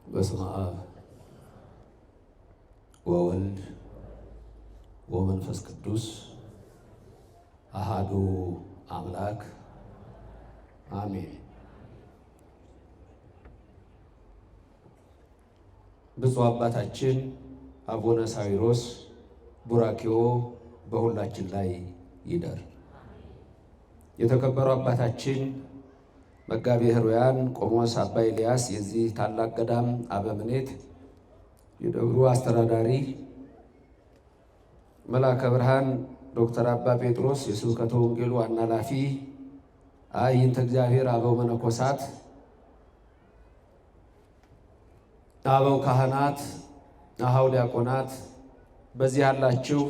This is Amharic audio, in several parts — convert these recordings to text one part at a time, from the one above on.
በስመ አብ ወወልድ ወመንፈስ ቅዱስ አሃዱ አምላክ አሜን። ብፁዕ አባታችን አቡነ ሳዊሮስ ቡራኪዮ በሁላችን ላይ ይደር። የተከበሩ አባታችን መጋቤ ሕሩያን ቆሞስ አባ ኤልያስ የዚህ ታላቅ ገዳም አበምኔት፣ የደብሩ አስተዳዳሪ መልአከ ብርሃን ዶክተር አባ ጴጥሮስ የስብከተ ወንጌሉ ዋና ኃላፊ፣ አይንተ እግዚአብሔር አበው መነኮሳት፣ አበው ካህናት፣ አሃው ዲያቆናት፣ በዚህ ያላችሁ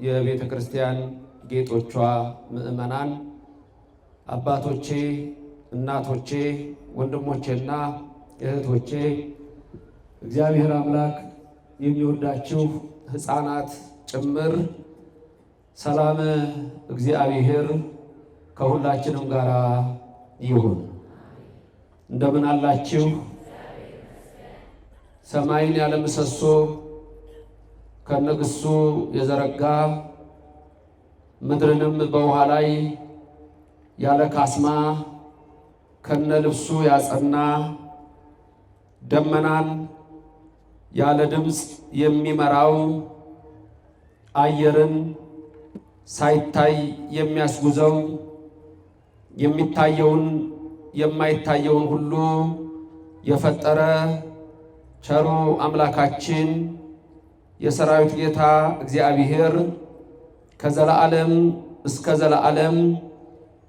የቤተ ክርስቲያን ጌጦቿ ምእመናን፣ አባቶቼ፣ እናቶቼ፣ ወንድሞቼና እህቶቼ፣ እግዚአብሔር አምላክ የሚወዳችሁ ሕፃናት ጭምር ሰላም እግዚአብሔር ከሁላችንም ጋር ይሁን። እንደምን አላችሁ? ሰማይን ያለ ምሰሶ ከነግሱ የዘረጋ ምድርንም በውሃ ላይ ያለ ካስማ ከነ ልብሱ ያጸና ደመናን ያለ ድምፅ የሚመራው አየርን ሳይታይ የሚያስጉዘው የሚታየውን የማይታየውን ሁሉ የፈጠረ ቸሩ አምላካችን የሰራዊት ጌታ እግዚአብሔር ከዘላለም እስከ ዘላለም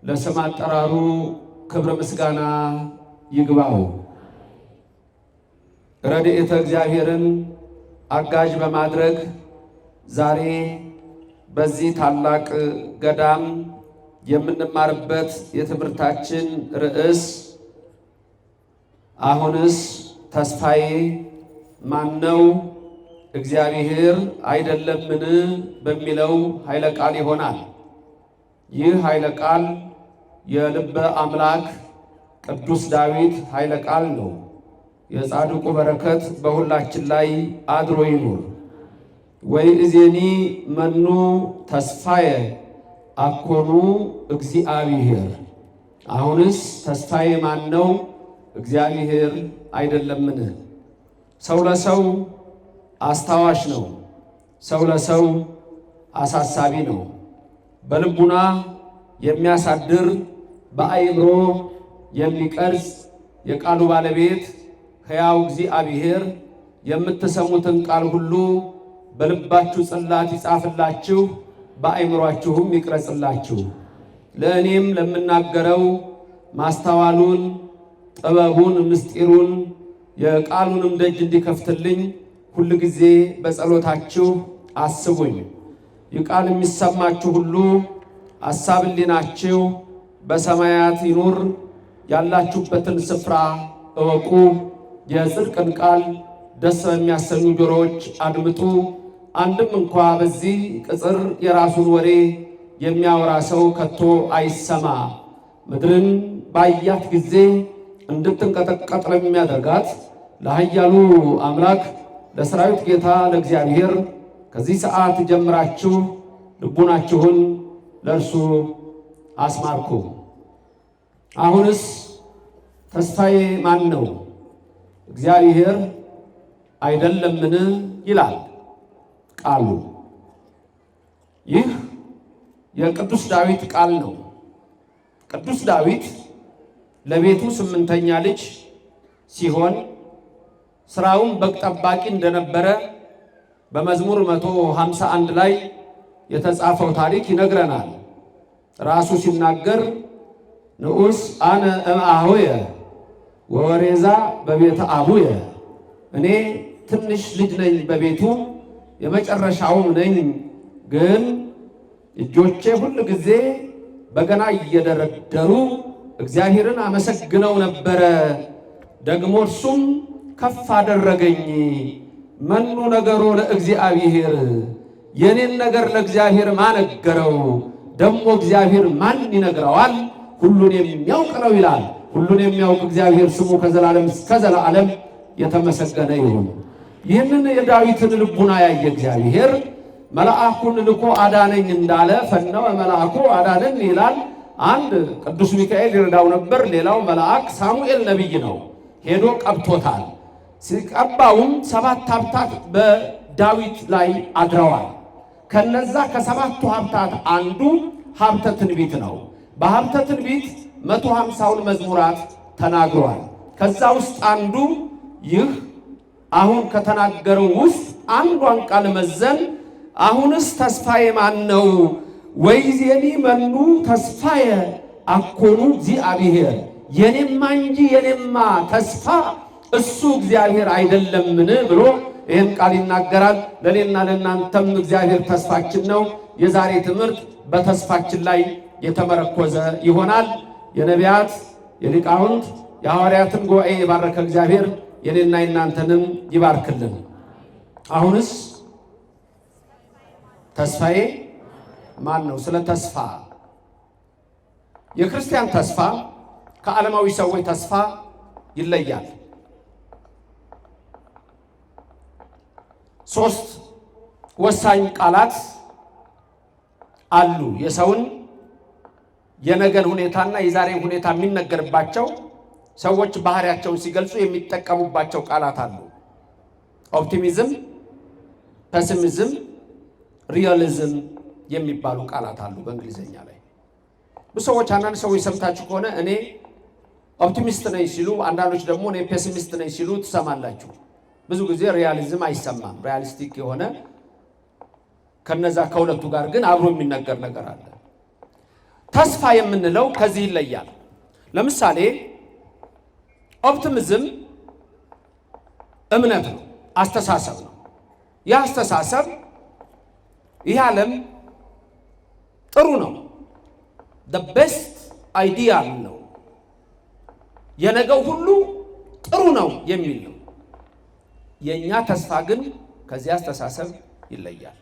ለስም አጠራሩ ክብረ ምስጋና ይግባው። ረድኤተ እግዚአብሔርን አጋዥ በማድረግ ዛሬ በዚህ ታላቅ ገዳም የምንማርበት የትምህርታችን ርዕስ አሁንስ ተስፋዬ ማነው እግዚአብሔር አይደለምን በሚለው ኃይለ ቃል ይሆናል። ይህ ኃይለ ቃል የልበ አምላክ ቅዱስ ዳዊት ኃይለ ቃል ነው። የጻድቁ በረከት በሁላችን ላይ አድሮ ይኑር። ወይ እዜኒ መኑ ተስፋዬ አኮኑ እግዚአብሔር። አሁንስ ተስፋዬ ማን ነው እግዚአብሔር አይደለምን? ሰው ለሰው አስታዋሽ ነው። ሰው ለሰው አሳሳቢ ነው። በልቡና የሚያሳድር በአእምሮ የሚቀርጽ የቃሉ ባለቤት ሕያው እግዚአብሔር የምትሰሙትን ቃል ሁሉ በልባችሁ ጽላት ይጻፍላችሁ፣ በአእምሯችሁም ይቅረጽላችሁ። ለእኔም ለምናገረው ማስተዋሉን፣ ጥበቡን፣ ምስጢሩን የቃሉንም ደጅ እንዲከፍትልኝ ሁል ጊዜ በጸሎታችሁ አስቡኝ። ይህ ቃል የሚሰማችሁ ሁሉ አሳብ ሕሊናችሁ በሰማያት ይኑር። ያላችሁበትን ስፍራ እወቁ። የጽድቅን ቃል ደስ በሚያሰኙ ጆሮዎች አድምጡ። አንድም እንኳ በዚህ ቅጽር የራሱን ወሬ የሚያወራ ሰው ከቶ አይሰማ። ምድርን ባያት ጊዜ እንድትንቀጠቀጥ ለሚያደርጋት ለኃያሉ አምላክ ለሰራዊት ጌታ ለእግዚአብሔር ከዚህ ሰዓት ጀምራችሁ ልቡናችሁን ለእርሱ አስማርኩ። አሁንስ ተስፋዬ ማን ነው እግዚአብሔር አይደለምን ይላል ቃሉ። ይህ የቅዱስ ዳዊት ቃል ነው። ቅዱስ ዳዊት ለቤቱ 8ኛ ልጅ ሲሆን ስራውን በግ ጠባቂ እንደነበረ በመዝሙር 151 ላይ የተጻፈው ታሪክ ይነግረናል። ራሱ ሲናገር ንዑስ አነ እምአሁየ ወወሬዛ በቤተ አቡየ፣ እኔ ትንሽ ልጅ ነኝ በቤቱ የመጨረሻውም ነኝ፣ ግን እጆቼ ሁል ጊዜ በገና እየደረደሩ እግዚአብሔርን አመሰግነው ነበረ። ደግሞ እርሱም ከፍ አደረገኝ። መኑ ነገሮ ለእግዚአብሔር፣ የኔን ነገር ለእግዚአብሔር ማነገረው? ደግሞ እግዚአብሔር ማን ይነግረዋል? ሁሉን የሚያውቅ ነው ይላል። ሁሉን የሚያውቅ እግዚአብሔር ስሙ ከዘላለም እስከ ዘላለም የተመሰገነ ይሁን። ይህንን የዳዊትን ልቡና ያየ እግዚአብሔር መልአኩን ልኮ አዳነኝ እንዳለ ፈነወ መልአኩ አዳነኝ ይላል። አንድ ቅዱስ ሚካኤል ይረዳው ነበር። ሌላው መልአክ ሳሙኤል ነቢይ ነው፣ ሄዶ ቀብቶታል። ሲቀባውም 7 ሀብታት በዳዊት ላይ አድረዋል። ከነዛ ከ7ቱ ሀብታት አንዱ ሀብተ ትንቢት ነው። በሀብተ ትንቢት 150ውን መዝሙራት ተናግሯል። ከዛ ውስጥ አንዱ ይህ አሁን ከተናገረው ውስጥ አንዷን ቃል መዘን አሁንስ ተስፋዬ ማን ነው? ወይዜኒ መኑ ተስፋዬ አኮኑ እግዚአብሔር፣ የኔማ እንጂ የኔማ ተስፋ እሱ እግዚአብሔር አይደለምን ብሎ ይህን ቃል ይናገራል። ለእኔና ለእናንተም እግዚአብሔር ተስፋችን ነው። የዛሬ ትምህርት በተስፋችን ላይ የተመረኮዘ ይሆናል። የነቢያት የሊቃውንት የሐዋርያትን ጉባኤ የባረከ እግዚአብሔር የኔና የእናንተንም ይባርክልን። አሁንስ ተስፋዬ ማን ነው? ስለ ተስፋ የክርስቲያን ተስፋ ከዓለማዊ ሰዎች ተስፋ ይለያል። 3 ወሳኝ ቃላት አሉ። የሰውን የነገን ሁኔታና የዛሬን ሁኔታ የሚነገርባቸው ሰዎች ባህሪያቸውን ሲገልጹ የሚጠቀሙባቸው ቃላት አሉ። ኦፕቲሚዝም፣ ፔሲሚዝም፣ ሪያሊዝም የሚባሉ ቃላት አሉ በእንግሊዝኛ ላይ። ብዙ ሰዎች አንዳንድ ሰዎች ሰምታችሁ ከሆነ እኔ ኦፕቲሚስት ነኝ ሲሉ፣ አንዳንዶች ደግሞ እኔ ፔሲሚስት ነኝ ሲሉ ትሰማላችሁ። ብዙ ጊዜ ሪያሊዝም አይሰማም። ሪያሊስቲክ የሆነ ከነዛ ከሁለቱ ጋር ግን አብሮ የሚነገር ነገር አለ። ተስፋ የምንለው ከዚህ ይለያል። ለምሳሌ ኦፕቲሚዝም እምነት ነው፣ አስተሳሰብ ነው። ይህ አስተሳሰብ ይህ ዓለም ጥሩ ነው፣ the best ideal ነው፣ የነገው ሁሉ ጥሩ ነው የሚል ነው። የኛ ተስፋ ግን ከዚህ አስተሳሰብ ይለያል።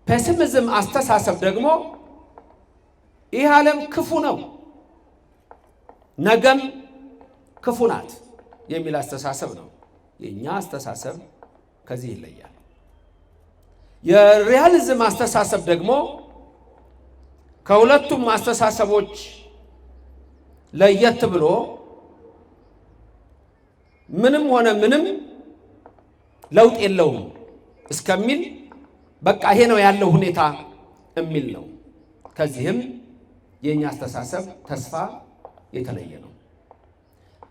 የፔሲሚዝም አስተሳሰብ ደግሞ ይህ ዓለም ክፉ ነው፣ ነገም ክፉ ናት የሚል አስተሳሰብ ነው። የኛ አስተሳሰብ ከዚህ ይለያል። የሪያሊዝም አስተሳሰብ ደግሞ ከሁለቱም አስተሳሰቦች ለየት ብሎ ምንም ሆነ ምንም ለውጥ የለውም እስከሚል በቃ ይሄ ነው ያለው ሁኔታ የሚል ነው። ከዚህም የኛ አስተሳሰብ ተስፋ የተለየ ነው።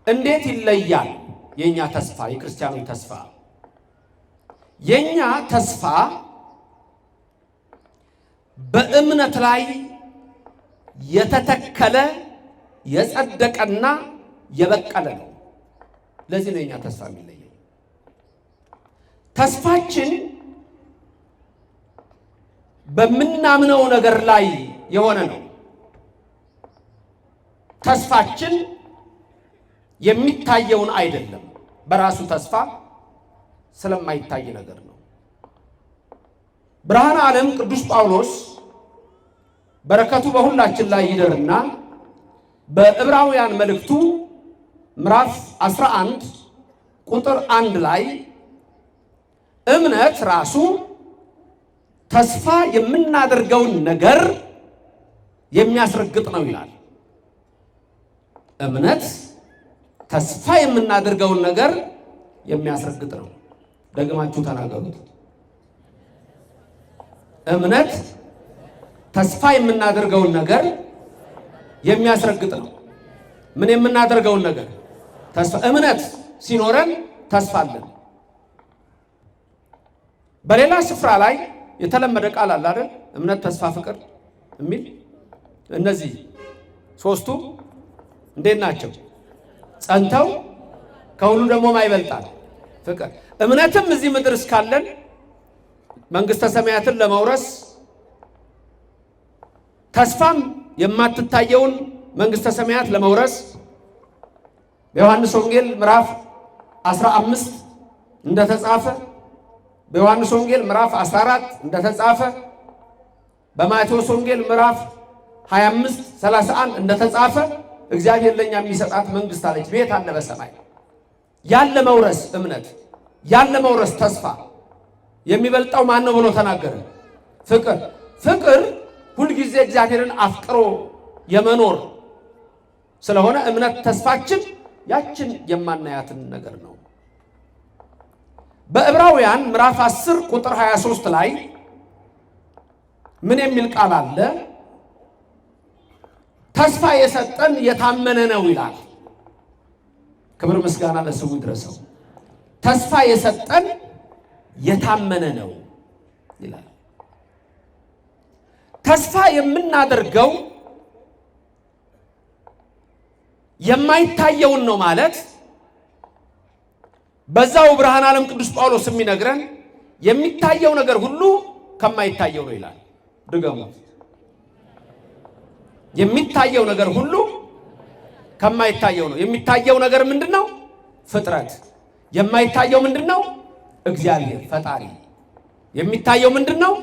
እንዴት ይለያል? የኛ ተስፋ የክርስቲያኖች ተስፋ የኛ ተስፋ በእምነት ላይ የተተከለ የጸደቀና የበቀለ ነው። ለዚህ ነው የኛ ተስፋ የሚለየው። ተስፋችን በምናምነው ነገር ላይ የሆነ ነው። ተስፋችን የሚታየውን አይደለም። በራሱ ተስፋ ስለማይታይ ነገር ነው። ብርሃነ ዓለም ቅዱስ ጳውሎስ በረከቱ በሁላችን ላይ ይደርና በዕብራውያን መልእክቱ ምዕራፍ 11 ቁጥር 1 ላይ እምነት ራሱ ተስፋ የምናደርገውን ነገር የሚያስረግጥ ነው ይላል። እምነት ተስፋ የምናደርገውን ነገር የሚያስረግጥ ነው። ደግማችሁ ተናገሩት። እምነት ተስፋ የምናደርገውን ነገር የሚያስረግጥ ነው። ምን የምናደርገውን ነገር? ተስፋ። እምነት ሲኖረን ተስፋ አለን። በሌላ ስፍራ ላይ የተለመደ ቃል አለ አይደል? እምነት፣ ተስፋ፣ ፍቅር የሚል እነዚህ ሶስቱ እንዴት ናቸው? ጸንተው ከሁሉ ደግሞ ማይበልጣል ፍቅር። እምነትም እዚህ ምድር እስካለን መንግስተ ሰማያትን ለመውረስ ተስፋም የማትታየውን መንግስተ ሰማያት ለመውረስ በዮሐንስ ወንጌል ምዕራፍ 15 እንደተጻፈ፣ በዮሐንስ ወንጌል ምዕራፍ 14 እንደተጻፈ፣ በማቴዎስ ወንጌል ምዕራፍ 25 31 እንደተጻፈ እግዚአብሔር ለኛ የሚሰጣት መንግስት አለች። ቤት አለ በሰማይ ያለ መውረስ እምነት ያለ መውረስ ተስፋ የሚበልጣው ማን ነው ብሎ ተናገረ? ፍቅር። ፍቅር ሁልጊዜ እግዚአብሔርን አፍቅሮ የመኖር ስለሆነ እምነት ተስፋችን ያችን የማናያትን ነገር ነው። በዕብራውያን ምዕራፍ 10 ቁጥር 23 ላይ ምን የሚል ቃል አለ? ተስፋ የሰጠን የታመነ ነው ይላል። ክብር ምስጋና ለስሙ ይድረሰው። ተስፋ የሰጠን የታመነ ነው ይላል። ተስፋ የምናደርገው የማይታየውን ነው ማለት በዛው ብርሃን ዓለም ቅዱስ ጳውሎስ የሚነግረን የሚታየው ነገር ሁሉ ከማይታየው ነው ይላል። ድገሙ። የሚታየው ነገር ሁሉ ከማይታየው ነው። የሚታየው ነገር ምንድነው? ፍጥረት። የማይታየው ምንድነው? እግዚአብሔር ፈጣሪ። የሚታየው ምንድነው?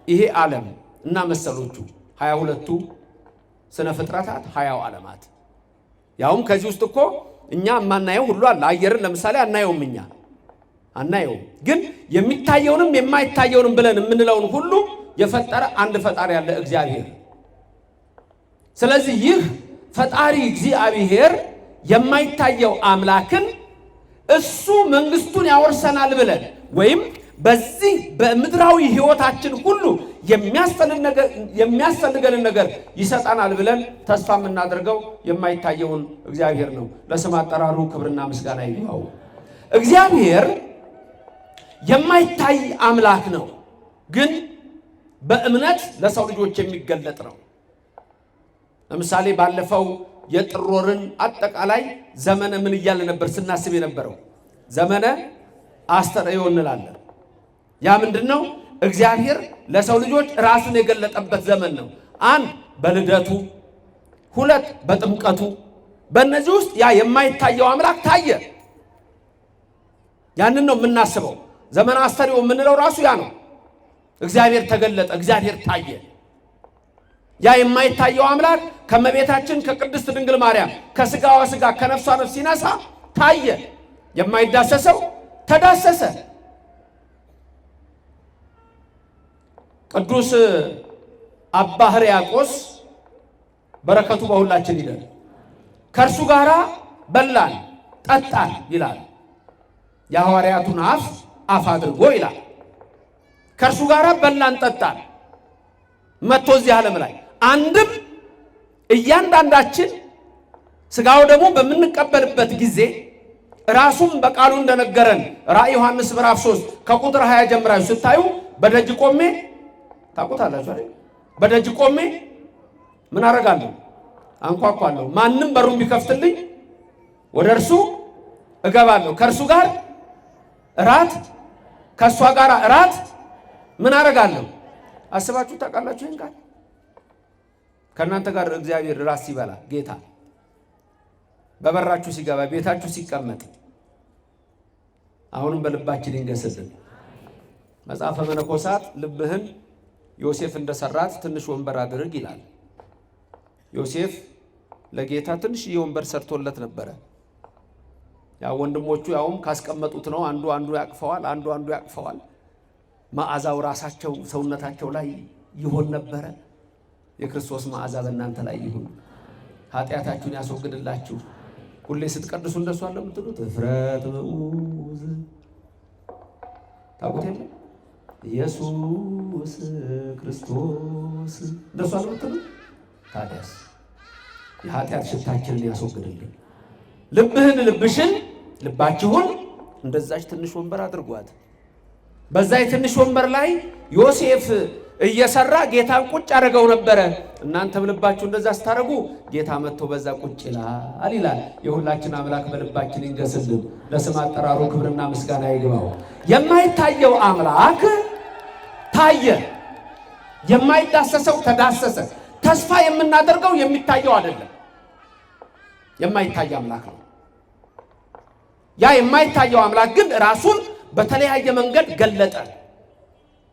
ይሄ ዓለም እና መሰሎቹ 22ቱ ስነ ፍጥረታት 20 ዓለማት። ያውም ከዚህ ውስጥ እኮ እኛ የማናየው ሁሉ አለ። አየርን ለምሳሌ አናየውም፣ እኛ አናየውም። ግን የሚታየውንም የማይታየውንም ብለን የምንለውን ሁሉ የፈጠረ አንድ ፈጣሪ ያለ እግዚአብሔር። ስለዚህ ይህ ፈጣሪ እግዚአብሔር የማይታየው አምላክን እሱ መንግስቱን ያወርሰናል ብለን ወይም በዚህ በምድራዊ ህይወታችን ሁሉ የሚያስፈልገንን ነገር ይሰጣናል ብለን ተስፋ የምናደርገው የማይታየውን እግዚአብሔር ነው። ለስም አጠራሩ ክብርና ምስጋና ይግባው። እግዚአብሔር የማይታይ አምላክ ነው፣ ግን በእምነት ለሰው ልጆች የሚገለጥ ነው። ለምሳሌ ባለፈው የጥር ወርን አጠቃላይ ዘመነ ምን እያለ ነበር ስናስብ የነበረው? ዘመነ አስተርእዮ እንላለን። ያ ምንድነው? እግዚአብሔር ለሰው ልጆች ራሱን የገለጠበት ዘመን ነው። አንድ በልደቱ፣ ሁለት በጥምቀቱ። በእነዚህ ውስጥ ያ የማይታየው አምላክ ታየ። ያንን ነው የምናስበው። ዘመነ አስተርእዮ የምንለው ራሱ ያ ነው። እግዚአብሔር ተገለጠ፣ እግዚአብሔር ታየ። ያ የማይታየው አምላክ ከመቤታችን ከቅድስት ድንግል ማርያም ከስጋዋ ስጋ ከነፍሷ ነፍስ ሲነሳ ታየ። የማይዳሰሰው ተዳሰሰ። ቅዱስ አባ ሕርያቆስ በረከቱ በሁላችን ይደር። ከእርሱ ጋር በላን ጠጣን ይላል። የሐዋርያቱን አፍ አድርጎ ይላል። ከእርሱ ጋር በላን ጠጣን መጥቶ እዚህ ዓለም ላይ አንድም እያንዳንዳችን ስጋው ደግሞ በምንቀበልበት ጊዜ ራሱም በቃሉ እንደነገረን ራዕይ ዮሐንስ ምዕራፍ 3 ከቁጥር 20 ጀምራችሁ ስታዩ በደጅ ቆሜ ታውቁታላችሁ አይደል? በደጅ ቆሜ ምን አደርጋለሁ? አንኳኳለሁ። ማንም በሩን ቢከፍትልኝ ወደ እርሱ እገባለሁ፣ ከእርሱ ጋር እራት ከእሷ ጋር እራት ምን አደርጋለሁ? አስባችሁ ታውቃላችሁ? ይሄን ቃል ከእናንተ ጋር እግዚአብሔር ራስ ሲበላ ጌታ በበራችሁ ሲገባ ቤታችሁ ሲቀመጥ አሁንም በልባችን ይንገስልን። መጽሐፈ መነኮሳት ልብህን ዮሴፍ እንደሰራት ትንሽ ወንበር አድርግ ይላል። ዮሴፍ ለጌታ ትንሽ ወንበር ሰርቶለት ነበረ። ያው ወንድሞቹ ያውም ካስቀመጡት ነው አንዱ ያቅፈዋል፣ አንዱ ያቅፈዋል። መዓዛው ራሳቸው ሰውነታቸው ላይ ይሆን ነበረ። የክርስቶስ መዓዛ በእናንተ ላይ ይሁን፣ ኃጢአታችሁን ያስወግድላችሁ። ሁሌ ስትቀድሱ እንደሱ አለ የምትሉት እፍረት ምዑዝ ታውቁት የለ ኢየሱስ ክርስቶስ እንደሱ አለ የምትሉት። ታዲያስ የኃጢአት ሽታችንን ያስወግድልን። ልብሽን ልባችሁን እንደዛች ትንሽ ወንበር አድርጓት። በዛ የትንሽ ወንበር ላይ ዮሴፍ እየሰራ ጌታን ቁጭ አድርገው ነበረ። እናንተም ልባችሁ እንደዛ ስታደርጉ ጌታ መጥቶ በዛ ቁጭ ይላል። የሁላችን አምላክ በልባችን ይንገስልን። ለስም አጠራሩ ክብርና ምስጋና ይግባው። የማይታየው አምላክ ታየ፣ የማይዳሰሰው ተዳሰሰ። ተስፋ የምናደርገው የሚታየው አይደለም፣ የማይታይ አምላክ ነው። ያ የማይታየው አምላክ ግን ራሱን በተለያየ መንገድ ገለጠ።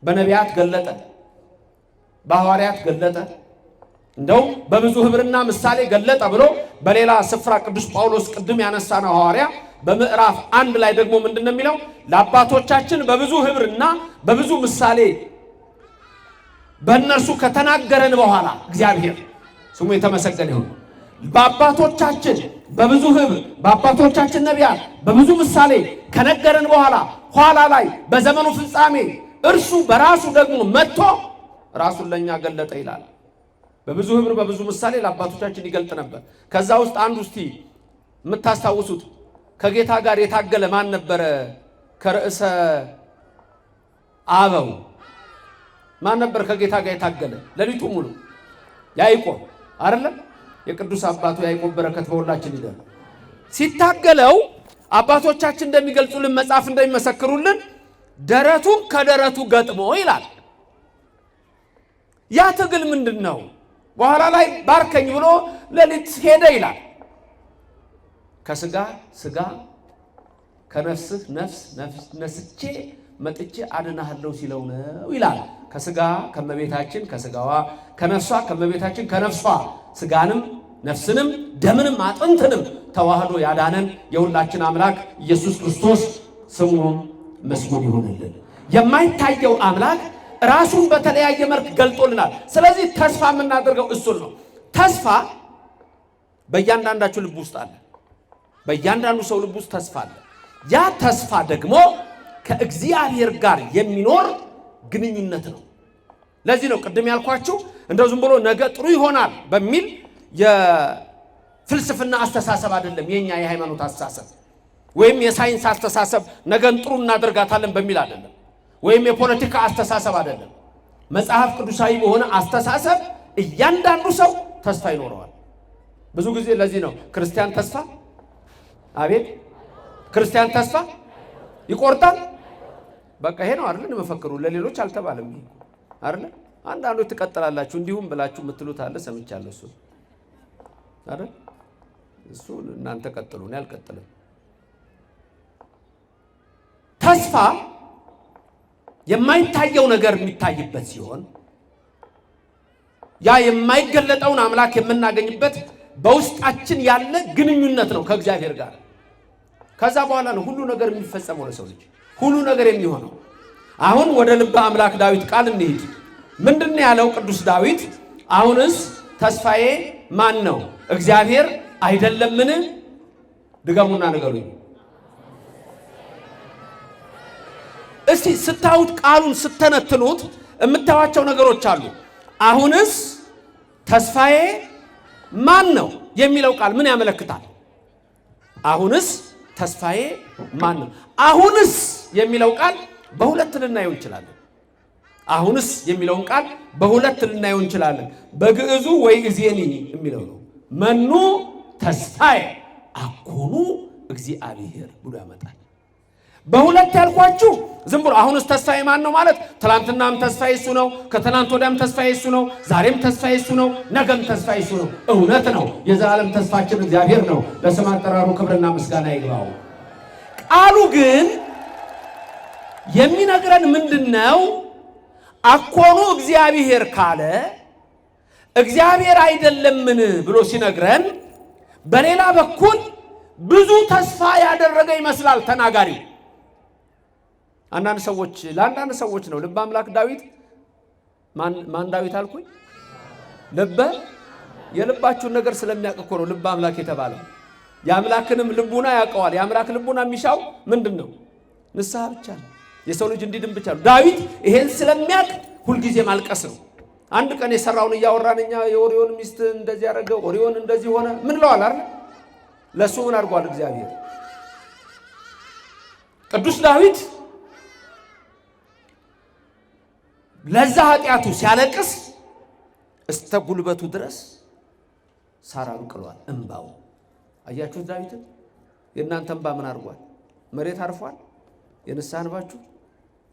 በነቢያት ገለጠ፣ በሐዋርያት ገለጠ፣ እንደውም በብዙ ህብርና ምሳሌ ገለጠ ብሎ በሌላ ስፍራ ቅዱስ ጳውሎስ ቅድም ያነሳነው ሐዋርያ በምዕራፍ 1 ላይ ደግሞ ምንድነው የሚለው? ለአባቶቻችን በብዙ ህብርና በብዙ ምሳሌ በእነርሱ ከተናገረን በኋላ እግዚአብሔር ስሙ የተመሰገነ ይሁን። በአባቶቻችን በብዙ ህብር በአባቶቻችን ነቢያት በብዙ ምሳሌ ከነገረን በኋላ ኋላ ላይ በዘመኑ ፍጻሜ እርሱ በራሱ ደግሞ መጥቶ ራሱን ለኛ ገለጠ ይላል። በብዙ ህብር በብዙ ምሳሌ ለአባቶቻችን ይገልጥ ነበር። ከዛ ውስጥ አንዱ እስቲ የምታስታውሱት ከጌታ ጋር የታገለ ማን ነበረ? ከርዕሰ አበው ማን ነበር ከጌታ ጋር የታገለ ለሊቱ ሙሉ? ያዕቆብ አይደለም? የቅዱስ አባቱ ያዕቆብ በረከት በሁላችን ይደር። ሲታገለው አባቶቻችን እንደሚገልጹልን መጽሐፍ እንደሚመሰክሩልን ደረቱን ከደረቱ ገጥሞ ይላል። ያ ትግል ምንድነው? በኋላ ላይ ባርከኝ ብሎ ለሊት ሄደ ይላል። ከስጋ ስጋ ከነፍስህ ነፍስ ነስቼ መጥቼ አድናለሁ ሲለው ነው ይላል። ከስጋ ከመቤታችን ከስጋዋ ከነፍሷ ከመቤታችን ከነፍሷ ስጋንም ነፍስንም ደምንም አጥንትንም ተዋህዶ ያዳነን የሁላችን አምላክ ኢየሱስ ክርስቶስ ስሙ መስጉን ይሁንልን። የማይታየው አምላክ ራሱን በተለያየ መልክ ገልጦልናል። ስለዚህ ተስፋ የምናደርገው እሱን ነው። ተስፋ በእያንዳንዳችሁ ልብ ውስጥ አለ። በእያንዳንዱ ሰው ልብ ውስጥ ተስፋ አለ። ያ ተስፋ ደግሞ ከእግዚአብሔር ጋር የሚኖር ግንኙነት ነው። ለዚህ ነው ቅድም ያልኳችሁ እንደው ዝም ብሎ ነገ ጥሩ ይሆናል በሚል የፍልስፍና አስተሳሰብ አይደለም የኛ የሃይማኖት አስተሳሰብ፣ ወይም የሳይንስ አስተሳሰብ ነገን ጥሩ እናደርጋታለን በሚል አይደለም፣ ወይም የፖለቲካ አስተሳሰብ አይደለም። መጽሐፍ ቅዱሳዊ በሆነ አስተሳሰብ እያንዳንዱ ሰው ተስፋ ይኖረዋል። ብዙ ጊዜ ለዚህ ነው ክርስቲያን ተስፋ አቤት ክርስቲያን ተስፋ ይቆርጣል። በቃ ይሄ ነው አይደል? መፈክሩ ለሌሎች አልተባለም አይደል? አንዳንዶች ትቀጥላላችሁ እንዲሁም ብላችሁ የምትሉት አለ ሰምቻለሁ። እሱ አይደል? እሱ እናንተ ቀጥሉ ነው ያልቀጥለም። ተስፋ የማይታየው ነገር የሚታይበት ሲሆን ያ የማይገለጠውን አምላክ የምናገኝበት በውስጣችን ያለ ግንኙነት ነው ከእግዚአብሔር ጋር። ከዛ በኋላ ነው ሁሉ ነገር የሚፈጸመው ለሰው ልጅ ሁሉ ነገር የሚሆነው። አሁን ወደ ልበ አምላክ ዳዊት ቃል እንሂድ። ምንድነው ያለው ቅዱስ ዳዊት? አሁንስ ተስፋዬ ማን ነው? እግዚአብሔር አይደለምን? ድገሙና ንገሩኝ እስቲ። ስታዩት ቃሉን ስተነትኑት የምታዩቸው ነገሮች አሉ። አሁንስ ተስፋዬ ማን ነው የሚለው ቃል ምን ያመለክታል? አሁንስ ተስፋዬ ማን ነው? አሁንስ የሚለው ቃል በሁለት ልናየው እንችላለን። አሁንስ የሚለውን ቃል በሁለት ልናየው እንችላለን። በግዕዙ ወይ እዜኒ የሚለው ነው። መኑ ተስፋዬ አኮኑ እግዚአብሔር ብሎ ያመጣል። በሁለት ያልኳችሁ ዝም ብሎ አሁንስ ተስፋዬ ማን ነው ማለት ትላንትናም ተስፋዬ እሱ ነው፣ ከትላንት ወዲያም ተስፋዬ እሱ ነው፣ ዛሬም ተስፋዬ እሱ ነው፣ ነገም ተስፋዬ እሱ ነው። እውነት ነው። የዘላለም ተስፋችን እግዚአብሔር ነው። ለስም አጠራሩ ክብርና ምስጋና ይግባው። ቃሉ ግን የሚነግረን ምንድነው? አኮኑ እግዚአብሔር ካለ እግዚአብሔር አይደለምን ብሎ ሲነግረን በሌላ በኩል ብዙ ተስፋ ያደረገ ይመስላል ተናጋሪው። ለአንዳንድ ሰዎች ነው ልበ አምላክ ዳዊት ማን ዳዊት አልኩኝ? የልባችሁን ነገር ስለሚያውቅ እኮ ነው ልበ አምላክ የተባለው። የአምላክንም ልቡና ያውቀዋል። የአምላክ ልቡና የሚሻው ምንድነው? ንስሐ ብቻ ነው። የሰው ልጅ እንዲድን ብቻ ነው። ዳዊት ይሄን ስለሚያውቅ ሁልጊዜ ማልቀስ ነው። አንድ ቀን የሰራውን እያወራን እኛ የኦሪዮን ሚስት እንደዚህ ያደረገ ኦሪዮን እንደዚህ ሆነ ምን ለዋል አይደል? ለሱ ምን አድርጓል እግዚአብሔር? ቅዱስ ዳዊት ለዛ ኃጢአቱ ሲያለቅስ እስተ ጉልበቱ ድረስ ሳር አንቅሏል እንባው። አያችሁት? ዳዊትን የእናንተ እንባ ምን አድርጓል? መሬት አርፏል። የንስሐ እንባችሁ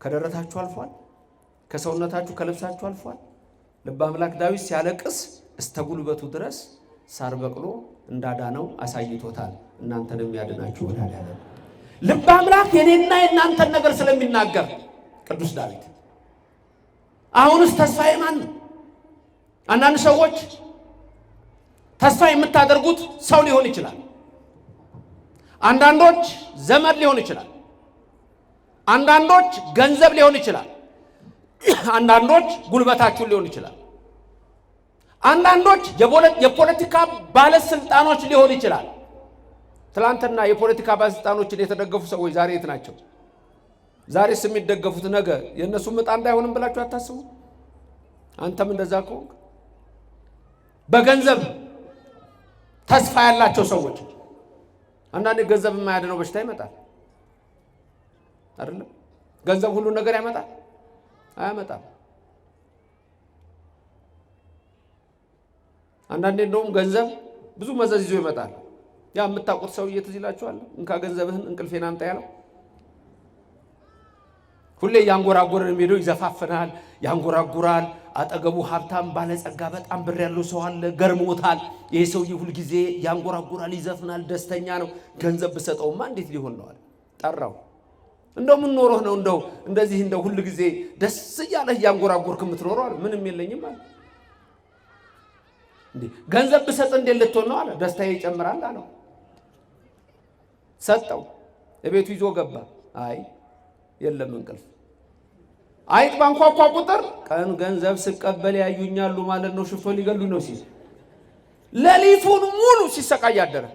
ከደረታችሁ አልፏል። ከሰውነታችሁ ከልብሳችሁ አልፏል። ልበ አምላክ ዳዊት ሲያለቅስ እስተ ጉልበቱ ድረስ ሳር በቅሎ እንዳዳነው አሳይቶታል። እናንተንም ያድናችሁ ወዳዳለ ልበ አምላክ የኔና የእናንተን ነገር ስለሚናገር ቅዱስ ዳዊት አሁንስ ተስፋዬ ማን ነው? አንዳንድ ሰዎች ተስፋ የምታደርጉት ሰው ሊሆን ይችላል። አንዳንዶች ዘመድ ሊሆን ይችላል። አንዳንዶች ገንዘብ ሊሆን ይችላል። አንዳንዶች ጉልበታችሁ ሊሆን ይችላል። አንዳንዶች የፖለቲካ ባለስልጣኖች ሊሆን ይችላል። ትላንትና የፖለቲካ ባለስልጣኖችን የተደገፉ ሰዎች ዛሬ የት ናቸው? ዛሬስ የሚደገፉት ነገ የነሱ ምጣ እንዳይሆንም ብላችሁ አታስቡ? አንተም እንደዛ ከሆንክ በገንዘብ ተስፋ ያላቸው ሰዎች አንዳንዴ ገንዘብ የማያድነው በሽታ ይመጣል አይደለም? ገንዘብ ሁሉ ነገር ያመጣል? አያመጣም። አንዳንዴ እንደውም ገንዘብ ብዙ መዘዝ ይዞ ይመጣል። ያ የምታውቁት ሰውዬ ትዝ ይላችኋል? እንካ ገንዘብህን እንቅልፌን አምጣ ያለው ሁሌ ያንጎራጎረን የሚሄደው ይዘፋፈናል፣ ያንጎራጉራል። አጠገቡ ሀብታም ባለጸጋ በጣም ብር ያለው ሰው አለ፣ ገርሞታል። ይሄ ሰውዬ ሁሉ ጊዜ ያንጎራጉራል፣ ይዘፍናል፣ ደስተኛ ነው። ገንዘብ ብሰጠውማ እንዴት ሊሆን ነው አለ። ጠራው። እንደው ምን ኖሮህ ነው እንደው እንደዚህ እንደው ሁሉ ጊዜ ደስ እያለህ ያንጎራጎርክ የምትኖረው አለ። ምንም የለኝም አለ። እንዴ ገንዘብ ብሰጥ እንዴት ልትሆን ነው አለ። ደስታዬ ይጨምራል አለው። ሰጠው። እቤቱ ይዞ ገባ። አይ የለም እንቅልፍ። አይጥ ባንኳኳ ቁጥር ቀን ገንዘብ ስቀበል ያዩኛሉ ማለት ነው፣ ሽፍቶ ሊገሉኝ ነው ሲል ሌሊቱን ሙሉ ሲሰቃይ አደረ።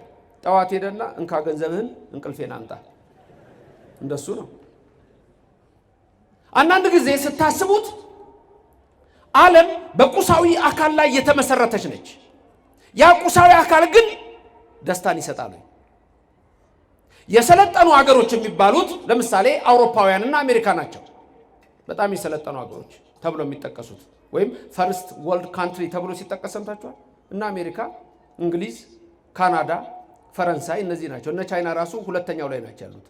ጠዋት ሄደና እንካ ገንዘብህን እንቅልፌን አምጣ። እንደሱ ነው። አንዳንድ ጊዜ ስታስቡት ዓለም በቁሳዊ አካል ላይ የተመሰረተች ነች። ያ ቁሳዊ አካል ግን ደስታን ይሰጣል። የሰለጠኑ ሀገሮች የሚባሉት ለምሳሌ አውሮፓውያንና አሜሪካ ናቸው። በጣም የሰለጠኑ ሀገሮች ተብሎ የሚጠቀሱት ወይም ፈርስት ወርልድ ካንትሪ ተብሎ ሲጠቀስ ሰምታችኋል። እና አሜሪካ፣ እንግሊዝ፣ ካናዳ፣ ፈረንሳይ እነዚህ ናቸው። እነ ቻይና ራሱ ሁለተኛው ላይ ናቸው ያሉት፣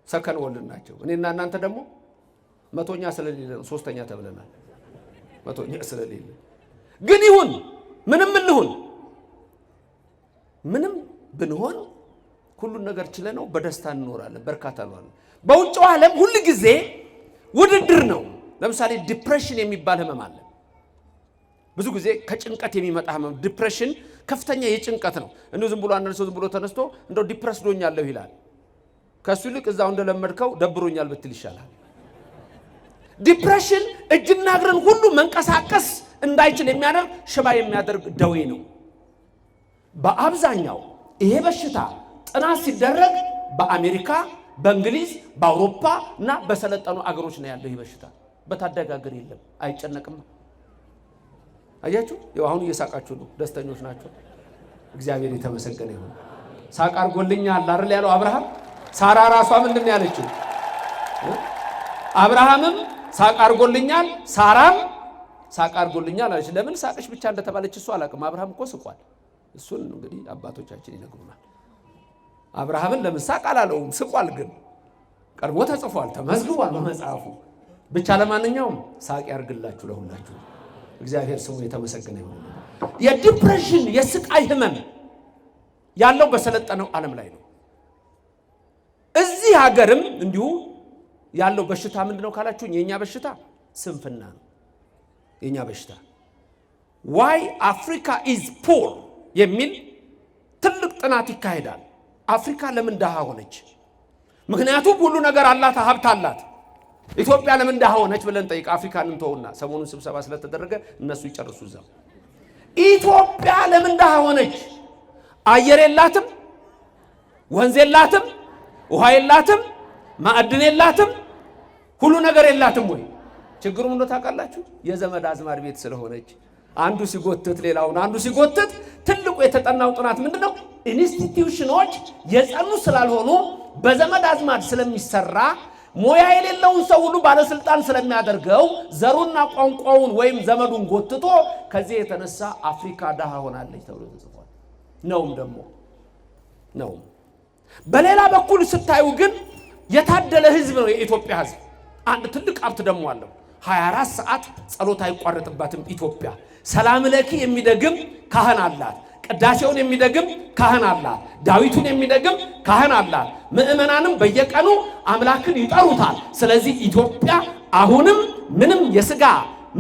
ሰከንድ ወርልድ ናቸው። እኔና እናንተ ደግሞ መቶኛ ስለሌለ ነው ሶስተኛ ተብለናል። መቶኛ ስለሌለ ግን ይሁን ምንም ብንሆን ሁሉን ነገር ችለነው በደስታ እንኖራለን፣ በርካታ እንኖራለን። በውጭው ዓለም ሁሉ ጊዜ ውድድር ነው። ለምሳሌ ዲፕሬሽን የሚባል ህመም አለ። ብዙ ጊዜ ከጭንቀት የሚመጣ ህመም ዲፕሬሽን ከፍተኛ የጭንቀት ነው። እንደው ዝም ብሎ አንድ ሰው ዝም ብሎ ተነስቶ እንደው ዲፕረስ ዶኛለሁ ይላል። ከሱ ይልቅ እዛው እንደለመድከው ደብሮኛል ብትል ይሻላል። ዲፕሬሽን እጅና እግርን ሁሉ መንቀሳቀስ እንዳይችል የሚያደርግ ሽባ የሚያደርግ ደዌ ነው። በአብዛኛው ይሄ በሽታ ጥናት ሲደረግ በአሜሪካ፣ በእንግሊዝ፣ በአውሮፓ እና በሰለጠኑ አገሮች ነው ያለው። ይሄ በሽታ በታዳጊ ሀገር የለም፣ አይጨነቅም። አያችሁ? ያው አሁን እየሳቃችሁ ነው፣ ደስተኞች ናቸው። እግዚአብሔር የተመሰገነ ይሁን። ሳቅ አድርጎልኛል አይደል ያለው አብርሃም። ሳራ ራሷ ምንድን ነው ያለችው? አብርሃምም ሳቅ አድርጎልኛል፣ ሳራም ሳቅ አድርጎልኛል አለች። ለምን ሳቅሽ ብቻ እንደተባለች እሱ አላውቅም። አብርሃም እኮ ስቋል። እሱን እንግዲህ አባቶቻችን ይነግሩናል። አብርሃምን ለምን ሳቅ አላለውም? ስቋል። ግን ቀርቦ ተጽፏል፣ ተመዝግቧል በመጽሐፉ። ብቻ ለማንኛውም ሳቅ ያርግላችሁ ለሁላችሁ። እግዚአብሔር ስሙ የተመሰገነ ይሁን። የዲፕሬሽን የስቃይ ህመም ያለው በሰለጠነው ዓለም ላይ ነው። እዚህ ሀገርም እንዲሁ ያለው በሽታ ምንድነው ካላችሁኝ፣ የኛ በሽታ ስንፍና ነው። የኛ በሽታ why Africa is poor የሚል ትልቅ ጥናት ይካሄዳል። አፍሪካ ለምን ደሃ ሆነች? ምክንያቱም ሁሉ ነገር አላት፣ ሀብት አላት። ኢትዮጵያ ለምን ደሃ ሆነች ብለን ጠይቅ። አፍሪካን እንተውና ሰሞኑን ስብሰባ ስለተደረገ እነሱ ይጨርሱ እዛው። ኢትዮጵያ ለምን ደሃ ሆነች? አየር የላትም፣ ወንዝ የላትም፣ ውሃ የላትም፣ ማዕድን የላትም፣ ሁሉ ነገር የላትም ወይ? ችግሩ ምን ነው ታውቃላችሁ? የዘመድ አዝማድ ቤት ስለሆነች አንዱ ሲጎትት ሌላውን አንዱ ሲጎትት። ትልቁ የተጠናው ጥናት ምንድነው? ኢንስቲትዩሽኖች የጸኑ ስላልሆኑ በዘመድ አዝማድ ስለሚሰራ ሞያ የሌለውን ሰው ሁሉ ባለስልጣን ስለሚያደርገው ዘሩና ቋንቋውን ወይም ዘመዱን ጎትቶ ከዚህ የተነሳ አፍሪካ ደሃ ሆናለች ተብሎ ተጽፏል። ነውም ደግሞ ነው። በሌላ በኩል ስታዩ ግን የታደለ ህዝብ ነው የኢትዮጵያ ህዝብ። አንድ ትልቅ ሀብት ደግሞ አለው። 24 ሰዓት ጸሎት አይቋረጥባትም ኢትዮጵያ። ሰላም ለኪ የሚደግም ካህን አላት። ቅዳሴውን የሚደግም ካህን አላት። ዳዊቱን የሚደግም ካህን አላት። ምእመናንም በየቀኑ አምላክን ይጠሩታል። ስለዚህ ኢትዮጵያ አሁንም ምንም የሥጋ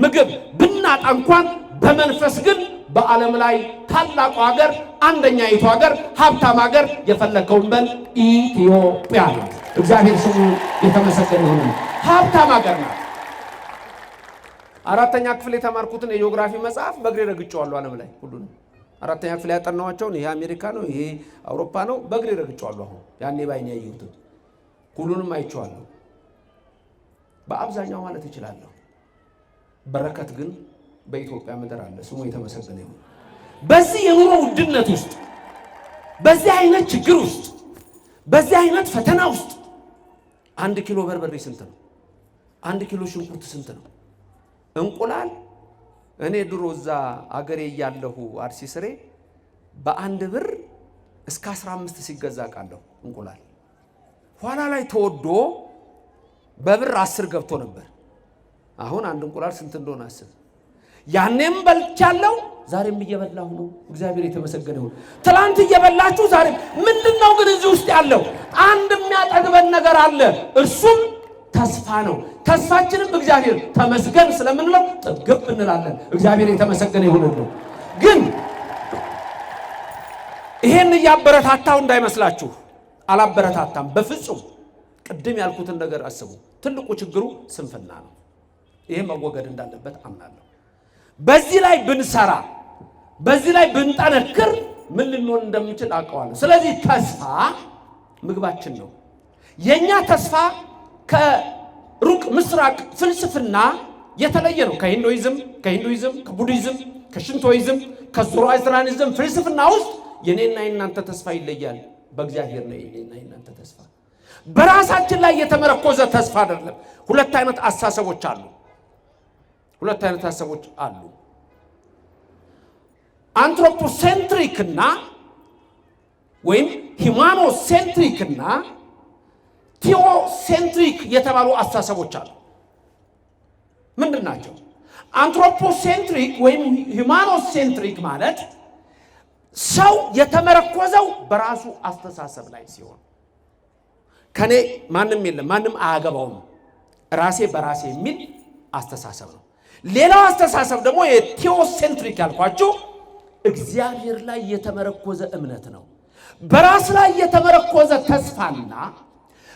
ምግብ ብናጣ እንኳን በመንፈስ ግን በዓለም ላይ ታላቁ ሀገር አንደኛይቱ ሀገር ሀብታም ሀገር የፈለከውን በል ኢትዮጵያ ነው። እግዚአብሔር ስሙ የተመሰገነ ይሁን። ሀብታም ሀገር ናት። አራተኛ ክፍል የተማርኩትን የጂኦግራፊ መጽሐፍ በእግሬ ረግጬዋለሁ። ዓለም ላይ ሁሉንም አራተኛ ክፍል ያጠናዋቸውን ይሄ አሜሪካ ነው፣ ይሄ አውሮፓ ነው፣ በእግሬ ረግጬዋለሁ። አሁን ያኔ ባይኔ ያየሁትን ሁሉንም አይቼዋለሁ። በአብዛኛው ማለት እችላለሁ። በረከት ግን በኢትዮጵያ ምድር አለ። ስሙ የተመሰገነ ይሁን። በዚህ የኑሮ ውድነት ውስጥ፣ በዚህ አይነት ችግር ውስጥ፣ በዚህ አይነት ፈተና ውስጥ 1 ኪሎ በርበሬ ስንት ነው? 1 ኪሎ ሽንኩርት ስንት ነው? እንቁላል እኔ ድሮ እዛ አገሬ ያለሁ አርሲ ስሬ በ1 ብር እስከ 15 ሲገዛ ቃለሁ እንቁላል። ኋላ ላይ ተወዶ በብር 10 ገብቶ ነበር። አሁን አንድ እንቁላል ስንት እንደሆነ አስብ። ያኔም በልቻለሁ፣ ዛሬም እየበላሁ ነው። እግዚአብሔር የተመሰገነ ይሁን። ትላንት እየበላችሁ ዛሬ ምንድነው ግን እዚህ ውስጥ ያለው? አንድ የሚያጠግበን ነገር አለ። እርሱም ተስፋ ነው። ተስፋችንም እግዚአብሔር ተመስገን ስለምንለው ጥግብ እንላለን። እግዚአብሔር የተመሰገነ ይሁን። ግን ይሄን እያበረታታው እንዳይመስላችሁ፣ አላበረታታም በፍጹም። ቅድም ያልኩትን ነገር አስቡ። ትልቁ ችግሩ ስንፍና ነው። ይሄ መወገድ እንዳለበት አምናለሁ። በዚህ ላይ ብንሰራ፣ በዚህ ላይ ብንጠነክር ምን ልንሆን እንደምንችል አውቀዋለሁ። ስለዚህ ተስፋ ምግባችን ነው። የኛ ተስፋ ከሩቅ ምስራቅ ፍልስፍና የተለየ ነው። ከሂንዱይዝም፣ ከቡዲዝም፣ ከሽንቶይዝም፣ ከዞራስትራኒዝም ፍልስፍና ውስጥ የኔና የናንተ ተስፋ ይለያል። በእግዚአብሔር ነው የኔና የናንተ ተስፋ። በራሳችን ላይ የተመረኮዘ ተስፋ አይደለም። ሁለት አይነት አስተሳሰቦች አሉ። አንትሮፖሴንትሪክና ወይም ሂማኖሴንትሪክና ቲዮሴንትሪክ የተባሉ አስተሳሰቦች አሉ። ምንድን ናቸው? አንትሮፖሴንትሪክ ወይም ሂማኖሴንትሪክ ማለት ሰው የተመረኮዘው በራሱ አስተሳሰብ ላይ ሲሆን፣ ከኔ ማንም የለም ማንም አያገባውም ራሴ በራሴ የሚል አስተሳሰብ ነው። ሌላው አስተሳሰብ ደግሞ የቲዮሴንትሪክ ያልኳችሁ እግዚአብሔር ላይ የተመረኮዘ እምነት ነው። በራስ ላይ የተመረኮዘ ተስፋና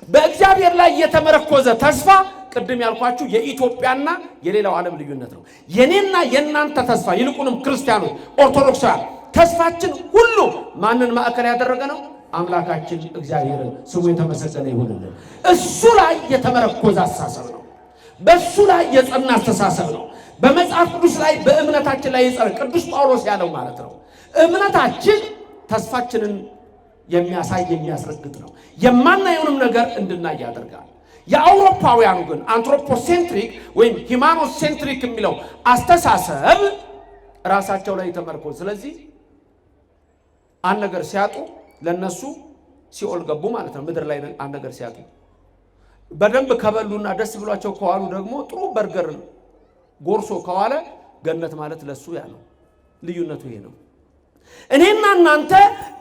በእግዚአብሔር ላይ የተመረኮዘ ተስፋ ቅድም ያልኳችሁ የኢትዮጵያና የሌላው ዓለም ልዩነት ነው። የኔና የናንተ ተስፋ ይልቁንም ክርስቲያኖች ኦርቶዶክሳውያን ተስፋችን ሁሉ ማንን ማዕከል ያደረገ ነው? አምላካችን እግዚአብሔርን ስሙ የተመሰገነ ይሁንልን። እሱ ላይ የተመረኮዘ አስተሳሰብ ነው። በሱ ላይ የጸና አስተሳሰብ ነው። በመጽሐፍ ቅዱስ ላይ በእምነታችን ላይ የጸና ቅዱስ ጳውሎስ ያለው ማለት ነው። እምነታችን ተስፋችንን የሚያሳይ የሚያስረግጥ ነው። የማናየውንም ነገር እንድናይ ያደርጋል። የአውሮፓውያኑ ግን አንትሮፖሴንትሪክ ወይም ሂማኖሴንትሪክ የሚለው አስተሳሰብ ራሳቸው ላይ ተመርኮዝ። ስለዚህ አንድ ነገር ሲያጡ ለነሱ ሲኦል ገቡ ማለት ነው። ምድር ላይ አንድ ነገር ሲያጡ በደንብ ከበሉና ደስ ብሏቸው ከዋሉ ደግሞ ጥሩ በርገር ጎርሶ ከዋለ ገነት ማለት ለሱ ያ ነው። ልዩነቱ ይሄ ነው። እኔና እናንተ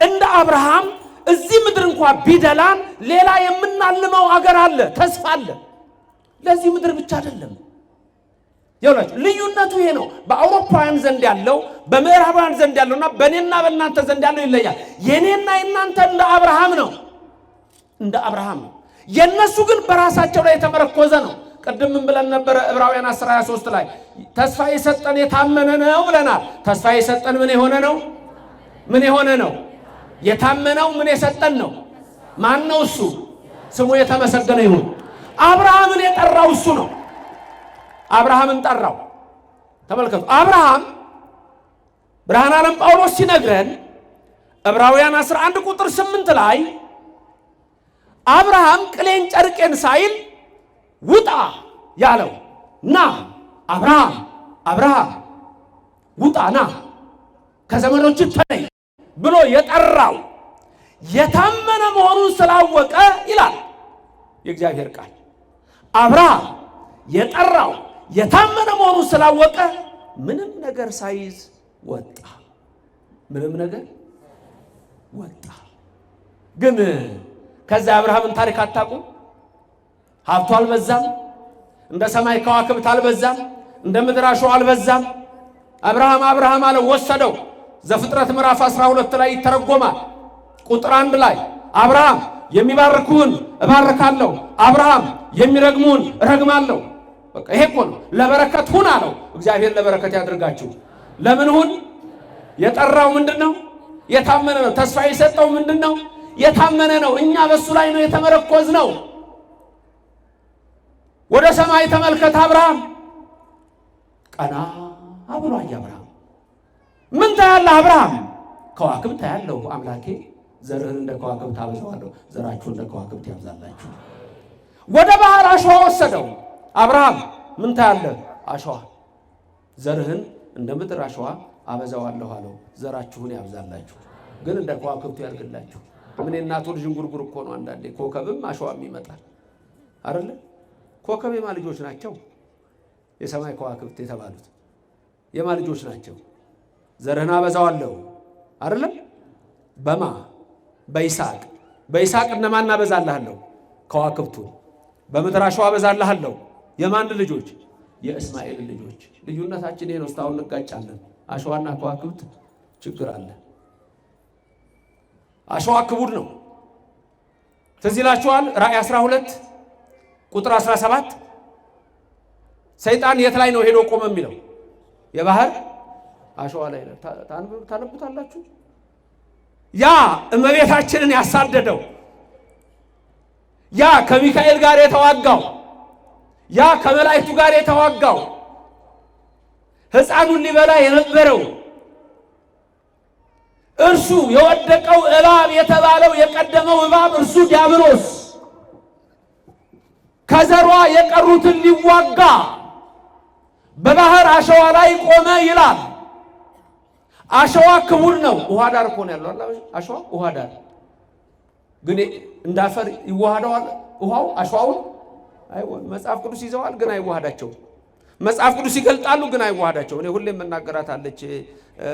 እንደ አብርሃም እዚህ ምድር እንኳን ቢደላን ሌላ የምናልመው አገር አለ፣ ተስፋ አለ። ለዚህ ምድር ብቻ አይደለም። ይኸውላችሁ ልዩነቱ ይሄ ነው። በአውሮፓውያን ዘንድ ያለው በምዕራባውያን ዘንድ ያለውና በእኔና በእናንተ ዘንድ ያለው ይለያል። የኔና የናንተ እንደ አብርሃም ነው፣ እንደ አብርሃም ነው። የነሱ ግን በራሳቸው ላይ የተመረኮዘ ነው። ቅድም ምን ብለን ነበረ? ዕብራውያን 10:23 ላይ ተስፋ የሰጠን የታመነ ነው ብለናል። ተስፋ የሰጠን ምን የሆነ ነው? ምን የሆነ ነው? የታመነው ምን የሰጠን ነው? ማን ነው እሱ? ስሙ የተመሰገነ ይሁን። አብርሃምን የጠራው እሱ ነው። አብርሃምን ጠራው። ተመልከቱ። አብርሃም ብርሃነ ዓለም ጳውሎስ ሲነግረን ዕብራውያን 11:8 ላይ አብርሃም ቅሌን ጨርቄን ሳይል ውጣ ያለው ና አብርሃም ውጣ ና ከዘመዶች ተለይ ብሎ የጠራው የታመነ መሆኑን ስላወቀ ይላል የእግዚአብሔር ቃል። አብርሃም የጠራው የታመነ መሆኑን ስላወቀ ምንም ነገር ሳይዝ ወጣ። ምንም ነገር ወጣ። ግን ከዛ አብርሃምን ታሪክ አታውቁም? ሀብቱ አልበዛም፣ እንደ ሰማይ ከዋክብት አልበዛም፣ እንደ ምድር አሸዋ አልበዛም። አብርሃም አለ ወሰደው። ዘፍጥረት ምዕራፍ 12 ላይ ይተረጎማል። ቁጥር 1 ላይ አብርሃም የሚባርኩን እባርካለሁ፣ አብርሃም የሚረግሙን እረግማለሁ። በቃ ይሄ እኮ ነው። ለበረከት ሁን አለው። እግዚአብሔር ለበረከት ያድርጋችሁ። ለምን ሁን? የጠራው ምንድነው? የታመነ ነው። ተስፋ የሰጠው ምንድነው? የታመነ ነው። እኛ በሱ ላይ ነው የተመረኮዝነው። ወደ ሰማይ ተመልከት አብርሃም። ቀና ብሎ አየ አብርሃም። ምን ታያለህ አብርሃም? ከዋክብት ታያለሁ አምላኬ፣ ዘርህን እንደ ከዋክብት አበዛዋለሁ፣ ዘራችሁ እንደ ከዋክብት ያብዛላችሁ። ወደ ባህር አሸዋ ወሰደው። አብርሃም ምን ታያለህ? አሸዋ። ዘርህን እንደ ምድር አሸዋ አበዛዋለሁ አለው፣ ዘራችሁን ያብዛላችሁ፣ ግን እንደ ከዋክብቱ ያድርግላችሁ። ምን እናቱ ልጅ እንጉርጉር እኮ ነው። አንዳንዴ ኮከብም አሸዋም ይመጣል አይደለ? ኮከብ የማ ልጆች ናቸው? የሰማይ ከዋክብት የተባሉት የማ ልጆች ናቸው? ዘርህን አበዛዋለሁ አይደለ? በማ በይስሐቅ እነማን አበዛልሃለሁ? ከዋክብቱን። በምድር አሸዋ አበዛልሃለሁ። የማን ልጆች? የእስማኤል ልጆች። ልዩነታችን ይሄ ነው። እስካሁን እንጋጫለን። አሸዋና ከዋክብት ችግር አለ። አሸዋ ክቡድ ነው። ትዝ ይላችኋል ራእይ 12 ቁጥር 17 ሰይጣን የት ላይ ነው ሄዶ ቆመ የሚለው? የባህር አሸዋ ላይ ነው። ታነቡታላችሁ። ያ እመቤታችንን ያሳደደው፣ ያ ከሚካኤል ጋር የተዋጋው፣ ያ ከመላእክቱ ጋር የተዋጋው፣ ሕፃኑን ሊበላ የነበረው እርሱ የወደቀው እባብ የተባለው የቀደመው እባብ እርሱ ዲያብሎስ ከዘሯ የቀሩትን ሊዋጋ በባህር አሸዋ ላይ ቆመ ይላል። አሸዋ ክቡር ነው። ውሃ ዳር እኮ ነው ያለው አሸዋ። ውሃ ዳር ግን እንዳፈር ይዋሃደዋል ውሃው አሸዋውን። መጽሐፍ ቅዱስ ይዘዋል ግን አይዋሃዳቸው። መጽሐፍ ቅዱስ ይገልጣሉ ግን አይዋሃዳቸው። እኔ ሁሌ መናገራት አለች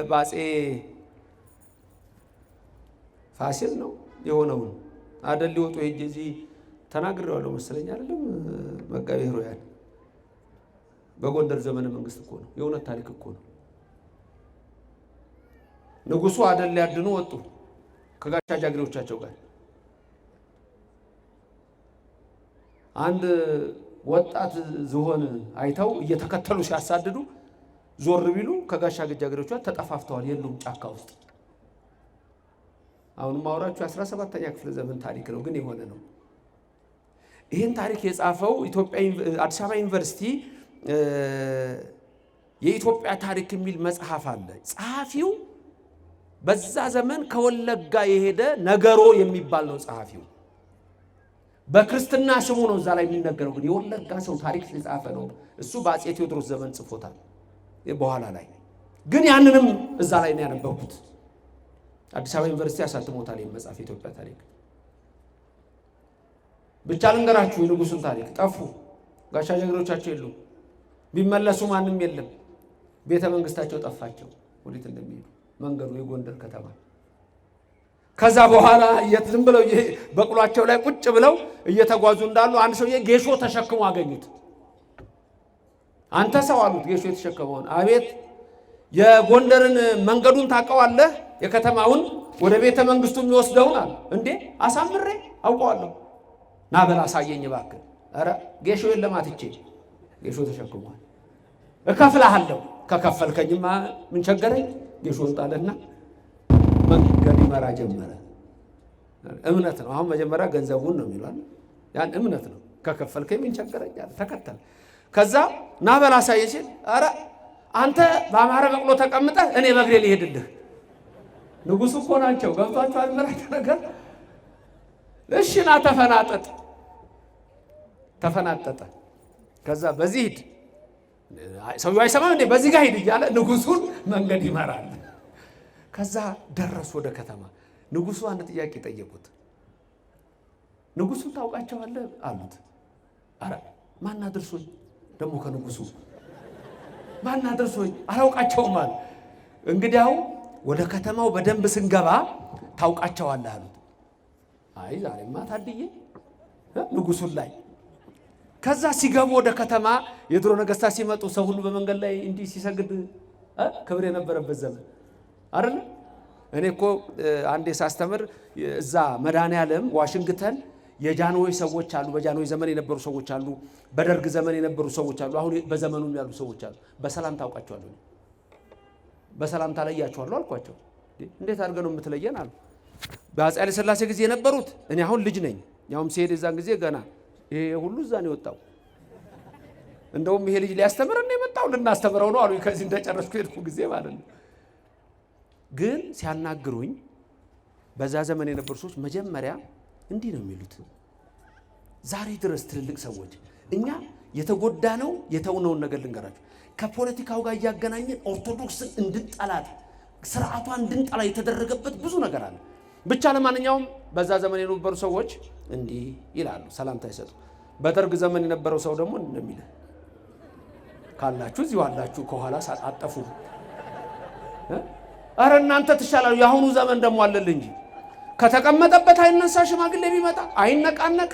ባጼ ፋሲል ነው የሆነውን አደል ሊወጡ ሄጄ እዚህ ተናግሬዋለሁ መሰለኝ አይደለም? መጋቤ ኅሩያን በጎንደር ዘመነ መንግስት እኮ ነው። የእውነት ታሪክ እኮ ነው። ንጉሱ አደል ሊያድኑ ወጡ ከጋሻ ጃግሬዎቻቸው ጋር። አንድ ወጣት ዝሆን አይተው እየተከተሉ ሲያሳድዱ ዞር ቢሉ ከጋሻ ጃግሬዎቻቸው ተጠፋፍተዋል፣ የሉም ጫካ ውስጥ። አሁንም አውራችሁ 17ኛ ክፍለ ዘመን ታሪክ ነው ግን የሆነ ነው። ይህን ታሪክ የጻፈው አዲስ አበባ ዩኒቨርሲቲ የኢትዮጵያ ታሪክ የሚል መጽሐፍ አለ። ጸሐፊው በዛ ዘመን ከወለጋ የሄደ ነገሮ የሚባል ነው ጸሐፊው። በክርስትና ስሙ ነው እዛ ላይ የሚነገረው፣ ግን የወለጋ ሰው ታሪክ የጻፈ ነው። እሱ በአፄ ቴዎድሮስ ዘመን ጽፎታል በኋላ ላይ። ግን ያንንም እዛ ላይ ነው ያነበብኩት። አዲስ አበባ ዩኒቨርሲቲ ያሳትሞታል ይህን መጽሐፍ የኢትዮጵያ ታሪክ። ብቻ ልንገራችሁ የንጉሱን ታሪክ። ጠፉ፣ ጋሻ ጃግሬዎቻቸው የሉም፣ ቢመለሱ ማንም የለም። ቤተ መንግስታቸው ጠፋቸው፣ ወዴት እንደሚሄዱ መንገዱ የጎንደር ከተማ። ከዛ በኋላ ዝም ብለው በቅሏቸው ላይ ቁጭ ብለው እየተጓዙ እንዳሉ አንድ ሰውዬ ጌሾ ተሸክሞ አገኙት። አንተ ሰው አሉት ጌሾ የተሸከመውን። አቤት፣ የጎንደርን መንገዱን ታውቀዋለህ? የከተማውን ወደ ቤተ መንግስቱ የሚወስደውን አለ። እንዴ አሳምሬ አውቀዋለሁ፣ ና በል አሳየኝ እባክህ። ኧረ ጌሾ የለም አትቼ፣ ጌሾ ተሸክሟል፣ እከፍልሃለሁ። ከከፈልከኝማ ምን ቸገረኝ። ጌሾን ጣለና መንገድ ይመራ ጀመረ። እምነት ነው። አሁን መጀመሪያ ገንዘቡን ነው የሚሏል፣ ያን እምነት ነው። ከከፈልከኝ ምን ቸገረኝ አለ፣ ተከተለ። ከዛ ና በል አሳየኝ ሲል፣ ኧረ አንተ በአማረ በቅሎ ተቀምጠህ እኔ በእግሬ ልሄድልህ። ንጉሱ እኮ ናቸው። ገብቷቸዋል መራቸው ነገር። እሺ ና ተፈናጠጠ። ከዛ በዚህ ሂድ፣ ሰውዬው አይሰማም እንዴ? በዚህ ጋር ሂድ እያለ ንጉሱን መንገድ ይመራል። ከዛ ደረሱ ወደ ከተማ። ንጉሱ አንድ ጥያቄ ጠየቁት። ንጉሱን ታውቃቸዋለህ አሉት። አረ ማን አድርሶኝ ደግሞ ከንጉሱ ማን አድርሶኝ አላውቃቸውም አለ። እንግዲያው ወደ ከተማው በደንብ ስንገባ ታውቃቸዋለህ አሉት። አይ ዛሬማ ታድዬ ንጉሱን ላይ። ከዛ ሲገቡ ወደ ከተማ የድሮ ነገስታት ሲመጡ ሰው ሁሉ በመንገድ ላይ እንዲህ ሲሰግድ ክብር የነበረበት ዘመን አይደል? እኔ እኮ አንዴ ሳስተምር እዛ መድኃኔዓለም ዋሽንግተን የጃንሆይ ሰዎች አሉ፣ በጃንሆይ ዘመን የነበሩ ሰዎች አሉ፣ በደርግ ዘመን የነበሩ ሰዎች አሉ፣ አሁን በዘመኑም ያሉ ሰዎች አሉ። በሰላም ታውቃቸዋለሁ፣ በሰላም ታለያቸዋለሁ አልኳቸው። እንዴት አድርገው ነው የምትለየን አሉ። በአፄ ኃይለ ሥላሴ ጊዜ የነበሩት እኔ አሁን ልጅ ነኝ፣ ያውም ሲሄድ የዛን ጊዜ ገና ይሄ ሁሉ እዛ ነው የወጣው። እንደውም ይሄ ልጅ ሊያስተምረን ነው የመጣው፣ ልናስተምረው ነው አሉ። ከዚህ እንደጨረስኩ ሄድኩ ጊዜ ማለት ነው። ግን ሲያናግሩኝ በዛ ዘመን የነበሩ ሰዎች መጀመሪያ እንዲህ ነው የሚሉት። ዛሬ ድረስ ትልልቅ ሰዎች እኛ የተጎዳነው የተውነውን ነገር ልንገራችሁ። ከፖለቲካው ጋር እያገናኘን ኦርቶዶክስን እንድንጠላት ስርዓቷን እንድንጠላ የተደረገበት ብዙ ነገር አለ። ብቻ ለማንኛውም በዛ ዘመን የነበሩ ሰዎች እንዲህ ይላሉ፣ ሰላምታ ይሰጡ። በደርግ ዘመን የነበረው ሰው ደግሞ እንደሚል ካላችሁ እዚሁ አላችሁ ከኋላ አጠፉ። አረ እናንተ ትሻላሉ። የአሁኑ ዘመን ደግሞ አለል እንጂ ከተቀመጠበት አይነሳ፣ ሽማግሌ ቢመጣ አይነቃነቅ፣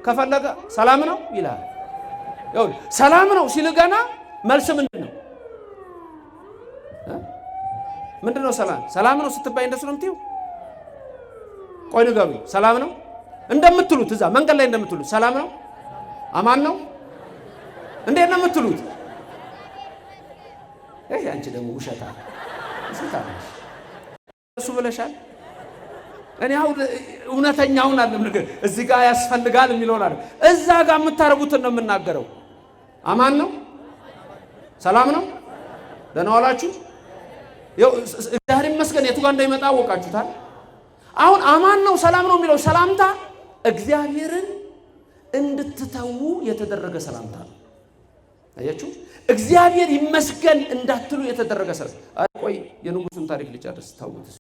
ከፈለገ ሰላም ነው ይላል። ይኸው ሰላም ነው ሲል ገና መልስ ምንድነው? ምንድነው ሰላም? ሰላም ነው ስትባይ እንደሱ ነው የምትይው? ቆይ ንገሩኝ፣ ሰላም ነው እንደምትሉት እዛ መንገድ ላይ እንደምትሉት ሰላም ነው አማን ነው እንዴት ነው የምትሉት? አንቺ ደግሞ ውሸታ ነሽ እሱ ብለሻል። እኔ አሁን እውነተኛውን አይደለም ነገር እዚህ ጋር ያስፈልጋል የሚለውን አይደል፣ እዛ ጋር የምታረጉትን ነው የምናገረው። አማን ነው ሰላም ነው ደህና ዋላችሁ። እግዚአብሔር ይመስገን የቱ ጋር እንደሚመጣ አወቃችሁታል። አሁን አማን ነው ሰላም ነው የሚለው ሰላምታ እግዚአብሔርን እንድትተዉ የተደረገ ሰላምታ ነው። አያችሁ፣ እግዚአብሔር ይመስገን እንዳትሉ የተደረገ ሰላምታ። ቆይ የንጉሱን ታሪክ ልጨርስ ታውቁት።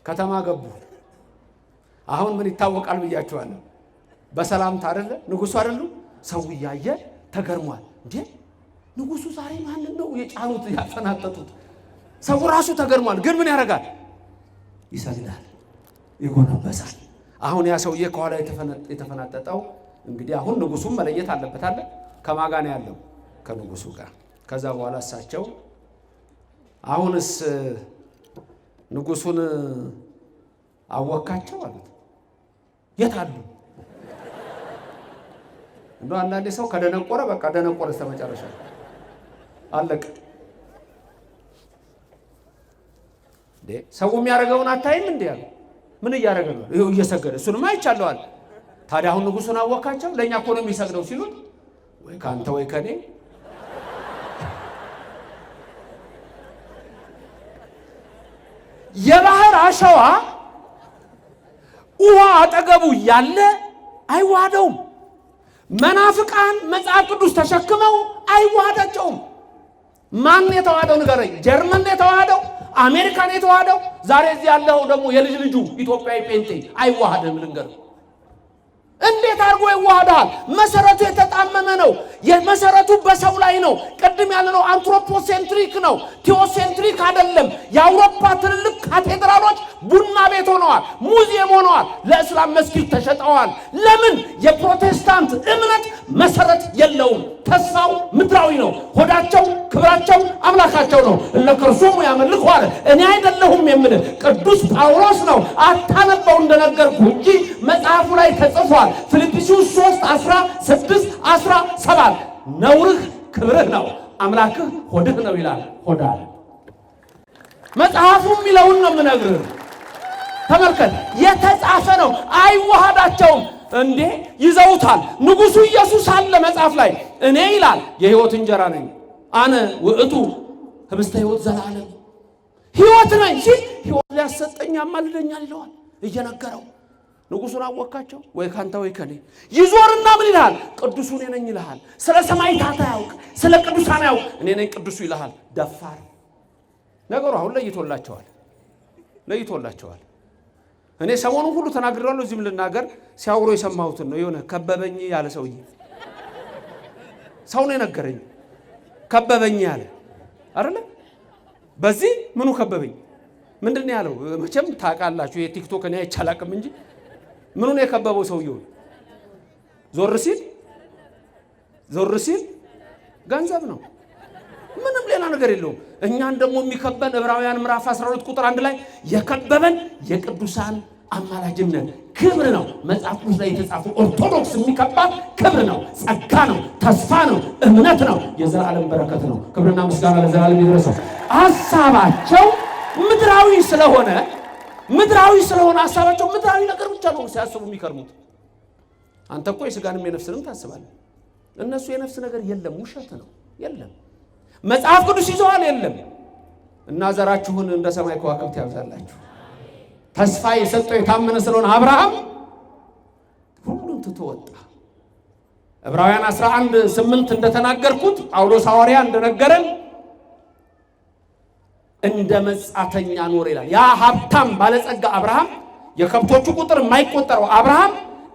ከተማ ገቡ። አሁን ምን ይታወቃል ብያችኋለሁ። በሰላምታ አይደለ ንጉሱ አይደሉ? ሰው እያየ ተገርሟል። እንዴ ንጉሱ ዛሬ ማንን ነው የጫኑት ያፈናጠጡት? ሰው ራሱ ተገርሟል። ግን ምን ያደርጋል? ይሰግዳል፣ ይጎነበሳል። አሁን ያ ሰውዬ ከኋላ የተፈናጠጠው እንግዲህ አሁን ንጉሱን መለየት አለበት አለ። ከማን ጋር ነው ያለው? ከንጉሱ ጋር። ከዛ በኋላ እሳቸው አሁንስ ንጉሱን አወካቸው አሉት። የት አሉ? እንደው አንዳንዴ ሰው ከደነቆረ በቃ ደነቆረ እስከመጨረሻ አለቀ። ሰው የሚያደርገውን አታይም እንዴ ያለው? ምን እያደረገ ነው? ይሄው እየሰገደ እሱንም አይቻለዋል። ታዲያ አሁን ንጉሱን አወካቸው? ለኛ እኮ ነው የሚሰግደው ሲሉት ወይ ካንተ ወይ ከኔ የባህር አሸዋ ውሃ አጠገቡ ያለ አይዋሃደውም። መናፍቃን መጽሐፍ ቅዱስ ተሸክመው አይዋሃዳቸውም። ማን የተዋሃደው ንገረኝ? ጀርመን የተዋሃደው? አሜሪካን የተዋሃደው? ዛሬ እዚህ ያለው ደግሞ የልጅ ልጁ ኢትዮጵያዊ ጴንጤ አይዋሃድም። ልንገር እንዴት አድርጎ ይዋሃዳል? መሰረቱ የተጣመመ ነው። የመሰረቱ በሰው ላይ ነው። ቅድም ያለነው አንትሮፖሴንትሪክ ነው፣ ቴዎሴንትሪክ አይደለም። የአውሮፓ ትልልቅ ካቴድራሎች ቡና ቤት ሆነዋል፣ ሙዚየም ሆነዋል፣ ለእስላም መስጊድ ተሸጠዋል። ለምን? የፕሮቴስታንት እምነት መሰረት የለውም። ተስፋው ምድራዊ ነው። ሆዳቸው ክብራቸው አምላካቸው ነው። እነ ክርስቶስ ያመልኩ አለ። እኔ አይደለሁም የምል ቅዱስ ጳውሎስ ነው። አታነበው እንደነገርኩ እንጂ መጽሐፉ ላይ ተጽፏል። ፊልጵስዩስ 3:16-17 ነውርህ ክብርህ ነው፣ አምላክህ ሆድህ ነው ይላል። ሆዳ መጽሐፉ የሚለውን ነው የምነግርህ። ተመልከት፣ የተጻፈ ነው። አይዋሃዳቸውም እንዴ ይዘውታል። ንጉሱ ኢየሱስ አለ መጽሐፍ ላይ እኔ ይላል የሕይወት እንጀራ ነኝ፣ አነ ውእቱ ህብስተ ሕይወት ዘላለም ሕይወት ነኝ ሲል ሕይወት ሊያሰጠኝ ያማልደኛል ይለዋል እየነገረው። ንጉሱን አወካቸው? ወይ ካንተ ወይ ከኔ። ይዞርና ምን ይልሃል? ቅዱሱ እኔ ነኝ ይልሃል። ስለ ሰማዕታት አያውቅ፣ ስለ ቅዱሳን አያውቅ። እኔ ነኝ ቅዱሱ ይልሃል። ደፋር ነገሩ አሁን ለይቶላቸዋል። እኔ ሰሞኑን ሁሉ ተናግሬዋለሁ። እዚህም ልናገር ሲያወሩ የሰማሁትን ነው። የሆነ ከበበኝ ያለ ሰውዬ ሰው ነው የነገረኝ። ከበበኝ ያለ አይደለ? በዚህ ምኑ ከበበኝ? ምንድን ነው ያለው? መቼም ታውቃላችሁ የቲክቶክ እኔ አይቻላቅም እንጂ ምኑን የከበበው ሰውየው? ዞር ሲል ገንዘብ ነው። ምንም ሌላ ነገር የለውም። እኛን ደግሞ የሚከበን ዕብራውያን ምዕራፍ 12 ቁጥር 1 ላይ የከበበን የቅዱሳን አማላጅነት ክብር ነው። መጽሐፍ ቅዱስ ላይ የተጻፈው ኦርቶዶክስ የሚከባት ክብር ነው፣ ጸጋ ነው፣ ተስፋ ነው፣ እምነት ነው፣ የዘላለም በረከት ነው። ክብርና ምስጋና ለዘላለም ይድረሰው። ሐሳባቸው ምድራዊ ስለሆነ ሐሳባቸው ምድራዊ ነገር ብቻ ነው ሲያስቡ የሚከርሙት። አንተ እኮ የሥጋንም የነፍስንም ታስባለህ። እነሱ የነፍስ ነገር የለም፣ ውሸት ነው፣ የለም። መጽሐፍ ቅዱስ ይዘዋል፣ የለም። እና ዘራችሁን እንደ ሰማይ ከዋክብት ያብዛላችሁ። ተስፋ የሰጠው የታመነ ስለሆነ አብርሃም ሁሉን ትቶ ወጣ። ዕብራውያን 11:8 እንደተናገርኩት ጳውሎስ ሐዋርያ እንደነገረን እንደ መጻተኛ ኖረ ይላል። ያ ሀብታም ባለጸጋ አብርሃም፣ የከብቶቹ ቁጥር የማይቆጠረው አብርሃም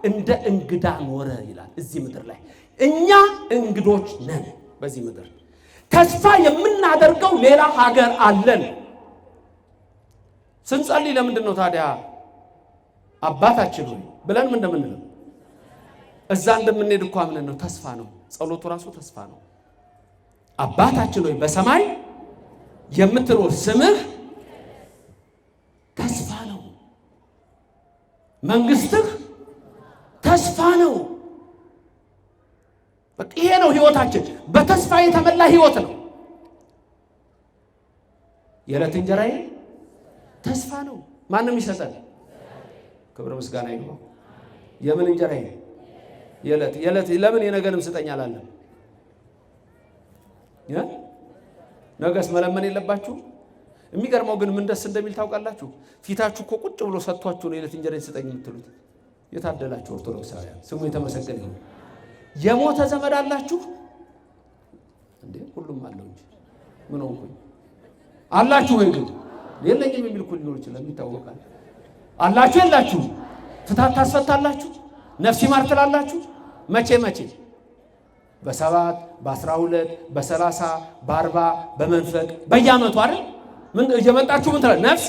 እንደ እንግዳ ኖረ ይላል። እዚህ ምድር ላይ እኛ እንግዶች ነን። በዚህ ምድር ተስፋ የምናደርገው ሌላ ሀገር አለን። ስንጸልይ ለምንድን ነው ታዲያ አባታችን ሆይ ብለን ምን እንደምንለው? እዛ እንደምንሄድ እኮ አምነን ነው። ተስፋ ነው። ጸሎቱ ራሱ ተስፋ ነው። አባታችን ሆይ በሰማይ የምትኖር ስምህ ተስፋ ነው። መንግስትህ ተስፋ ነው። በቃ ይሄ ነው ህይወታችን። በተስፋ የተመላ ህይወት ነው። የዕለት እንጀራዬ ተስፋ ነው። ማንም ይሰጠን። ክብር ምስጋና ይሁን። የምን እንጀራዬ? የዕለት ለምን የነገንም ስጠኝ አላለም? ነገስ መለመን የለባችሁ። የሚገርመው ግን ምን ደስ እንደሚል ታውቃላችሁ? ፊታችሁ እኮ ቁጭ ብሎ ሰጥቷችሁ ነው የዕለት እንጀራዬን ስጠኝ የምትሉት። የታደላችሁ ኦርቶዶክሳውያን ስሙ የተመሰገነ ይሁን። የሞተ ዘመድ አላችሁ እንዴ? ሁሉም አለው እንጂ ምን ሆንኩኝ አላችሁ ወይ? ግን የለኝም የሚል እኮ ሊኖር ይችላል። ይታወቃል። አላችሁ የላችሁ? ፍታት ታስፈታላችሁ? ነፍስ ይማር ትላላችሁ? መቼ በ7 በ12 በ30 በ40 በመንፈቅ በየዓመቱ አይደል? ምን እየመጣችሁ ምን ትላለህ? ነፍስ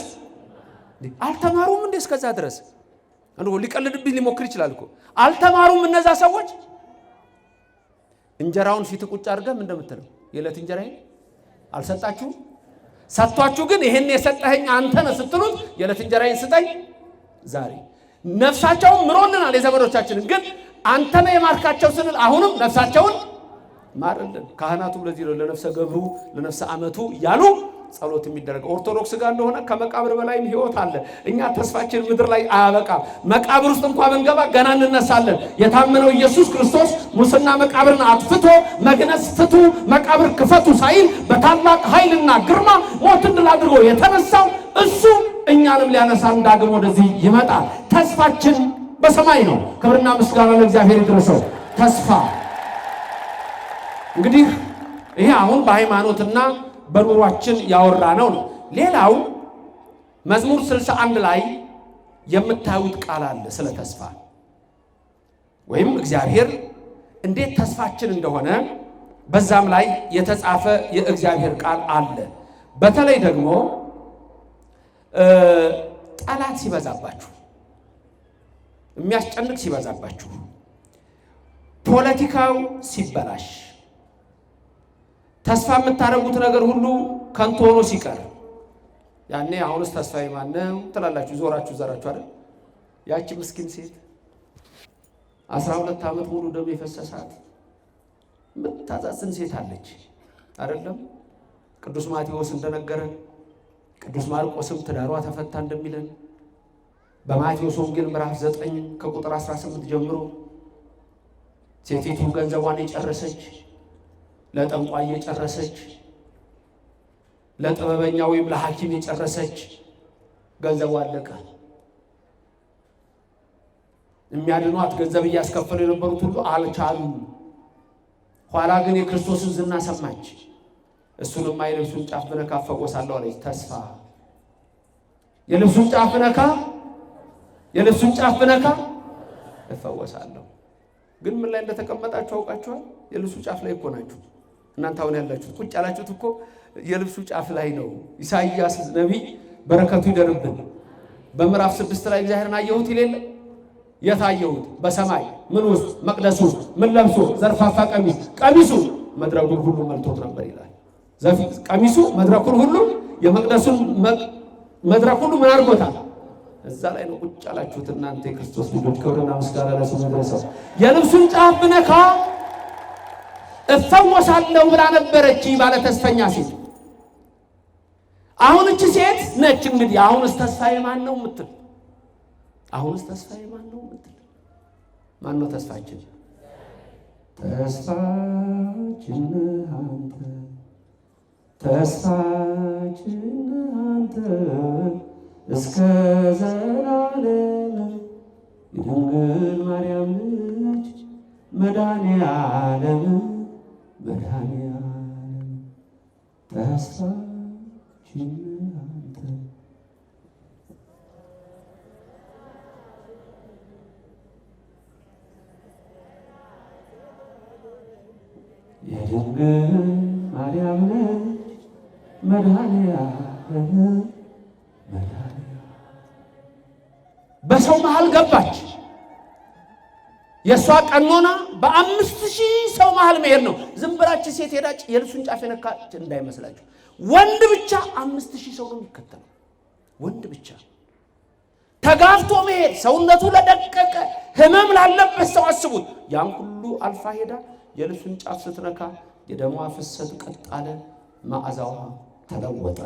አልተማሩም እንዴ? እስከዛ ድረስ እንደው ሊቀልድብኝ ሊሞክር ይችላል እኮ። አልተማሩም እነዛ ሰዎች። እንጀራውን ፊት ቁጭ አድርገህ ምን እንደምትለው የዕለት እንጀራዬን አልሰጣችሁም? ሰጥቷችሁ ግን ይሄን የሰጠኸኝ አንተ ነህ ስትሉት የዕለት እንጀራዬን ስጠኝ ዛሬ። ነፍሳቸውን ምሮልናል የዘመዶቻችንን፣ ግን አንተ ነህ የማርካቸው ስንል አሁንም ነፍሳቸውን ማርልን። ካህናቱም ለዚህ ነው ለነፍሰ ገብሩ ለነፍሰ ዓመቱ እያሉ ጸሎት የሚደረገው። ኦርቶዶክስ ጋር እንደሆነ ከመቃብር በላይም ህይወት አለ። እኛ ተስፋችን ምድር ላይ አያበቃም። መቃብር ውስጥ እንኳን ብንገባ ገና እንነሳለን። የታመነው ኢየሱስ ክርስቶስ ሙስና መቃብርን አጥፍቶ መግነዝ ፍቱ መቃብር ክፈቱ ሳይል በታላቅ ኃይልና ግርማ ሞትን ድል አድርጎ የተነሳው እሱ እኛንም ሊያነሳን ዳግም ወደዚህ ይመጣል። ተስፋችን በሰማይ ነው። ክብርና ምስጋና ለእግዚአብሔር ይድረሰው። ተስፋ እንግዲህ ይሄ አሁን በሃይማኖትና በኑሯችን ያወራነው ነው። ሌላው መዝሙር 61 ላይ የምታዩት ቃል አለ ስለ ተስፋ፣ ወይም እግዚአብሔር እንዴት ተስፋችን እንደሆነ በዛም ላይ የተጻፈ የእግዚአብሔር ቃል አለ። በተለይ ደግሞ ጠላት ሲበዛባችሁ፣ የሚያስጨንቅ ሲበዛባችሁ፣ ፖለቲካው ሲበላሽ፣ ተስፋ የምታረጉት ነገር ሁሉ ከንቱ ሆኖ ሲቀር፣ ያኔ አሁንስ ተስፋዬ ማነው ትላላችሁ። ዞራችሁ ዘራችሁ አይደል? ያቺ ምስኪን ሴት 12 ዓመት ሙሉ ደም የፈሰሳት የምታዛዝን ሴት አለች አይደለም? ቅዱስ ማቴዎስ እንደነገረን፣ ቅዱስ ማርቆስም ትዳሯ ተፈታ እንደሚለን በማቴዎስ ወንጌል ምዕራፍ 9 ከቁጥር 18 ጀምሮ ሴቲቱ ገንዘቧን የጨረሰች፣ ለጠንቋይ የጨረሰች፣ ለጥበበኛ ወይም ለሐኪም የጨረሰች፣ ገንዘቧ አለቀ። የሚያድኗት ገንዘብ እያስከፈሉ የነበሩት ሁሉ አልቻሉም። ኋላ ግን የክርስቶስን ዝና ሰማች። እሱንማ የልብሱን ጫፍ ብነካ እፈወሳለሁ አለች። ተስፋ የልብሱን ጫፍ ብነካ እፈወሳለሁ። ግን ምን ላይ እንደተቀመጣችሁ አውቃችኋል? የልብሱ ጫፍ ላይ እኮ ናችሁ እናንተ። አሁን ያላችሁት ቁጭ ያላችሁት እኮ የልብሱ ጫፍ ላይ ነው። ኢሳይያስ ነቢይ በረከቱ ይደርብን በምዕራፍ 6 ላይ እግዚአብሔርን አየሁት ይሌለ የታየሁት በሰማይ ምን ውስጥ መቅደሱ ምን ለብሶ ዘርፋፋ ቀሚሱ መድረኩን ሁሉ መልቶት ነበር ይላል። ቀሚሱ መድረኩን ሁሉ የመቅደሱን መድረክ ሁሉ ምን አድርጎታል? እዛ ላይ ነው ቁጭ ያላችሁት እናንተ የክርስቶስ ልጆች። ክብርና ምስጋና ለስሙ ይድረሰው። የልብሱን ጫፍ ብነካ እፈወሳለሁ ብላ ነበረች ባለ ተስፈኛ ሴት። አሁን እቺ ሴት ነች እንግዲህ አሁንስ ተስፋዬ ማን ነው የምትል? አሁንስ ተስፋዬ ማን ነው የምትል? ማን ነው ተስፋችን? ተስፋችን አንተ፣ ተስፋችን አንተ እስከ ዘላለም የድንግል ማርያም ልጅ መድኃኔዓለም መድኃኔዓለም ተስፋችን አንተ። የድንግል ማርያም ልጅ መድኃኔዓለም በሰው መሃል ገባች። የሷ ቀኖና በ5000 ሰው መሃል መሄድ ነው። ዝም ብላች ሴት ሄዳች የልብሱን ጫፍ የነካች እንዳይመስላችሁ። ወንድ ብቻ 5000 ሰው ነው የሚከተለው። ወንድ ብቻ ተጋፍቶ መሄድ፣ ሰውነቱ ለደቀቀ ህመም ላለበት ሰው አስቡት። ያን ሁሉ አልፋ ሄዳ የልብሱን ጫፍ ስትነካ የደሟ ፍሰት ቀጥ አለ፣ መዓዛዋ ተለወጠ።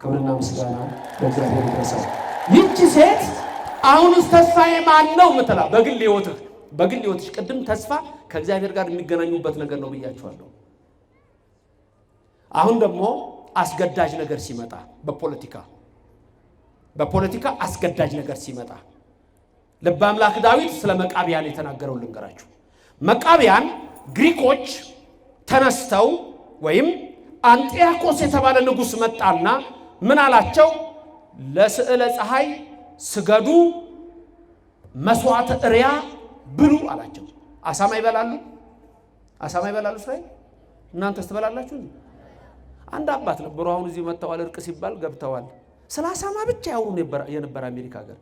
ክብርና ምስጋና ለእግዚአብሔር ይድረሰው። ይህች ሴት አሁንስ ተስፋዬ ማን ነው የምትላ? በግል ህይወትሽ ቅድም ተስፋ ከእግዚአብሔር ጋር የሚገናኙበት ነገር ነው ብያችኋለሁ። አሁን ደግሞ አስገዳጅ ነገር ሲመጣ በፖለቲካ አስገዳጅ ነገር ሲመጣ ልበ አምላክ ዳዊት ስለ መቃብያን የተናገረው ልንገራችሁ። መቃብያን ግሪኮች ተነስተው ወይም አንጢያኮስ የተባለ ንጉስ መጣና ምን አላቸው? ለስዕለ ፀሐይ ስገዱ፣ መስዋዕተ እሪያ ብሉ አላቸው። አሳማ ይበላሉ እስራኤል። እናንተስ ትበላላችሁ? አንድ አባት ነበሩ። አሁን እዚህ መጥተዋል፣ እርቅ ሲባል ገብተዋል። ስለ አሳማ ብቻ ያወሩ የነበረ አሜሪካ ሀገር።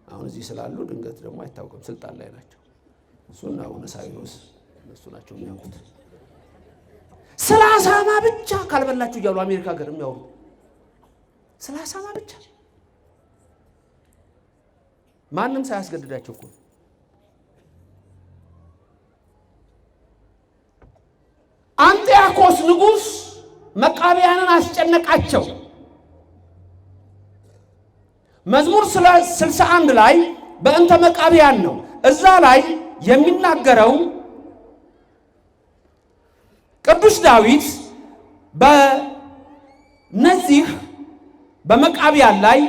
አሁን እዚህ ስላሉ ድንገት ደግሞ አይታወቅም፣ ስልጣን ላይ ናቸው። እሱና አቡነ ሳዊሮስ እነሱ ናቸው የሚያውቁት። ስለ አሳማ ብቻ ካልበላችሁ እያሉ አሜሪካ ሀገር የሚያወሩ ስለ አሳማ ብቻ፣ ማንም ሳያስገድዳቸው እኮ። አንጢያኮስ ንጉስ መቃብያንን አስጨነቃቸው። መዝሙር 61 ላይ በእንተ መቃብያን ነው። እዛ ላይ የሚናገረው ቅዱስ ዳዊት በነዚህ በመቃብያን ላይ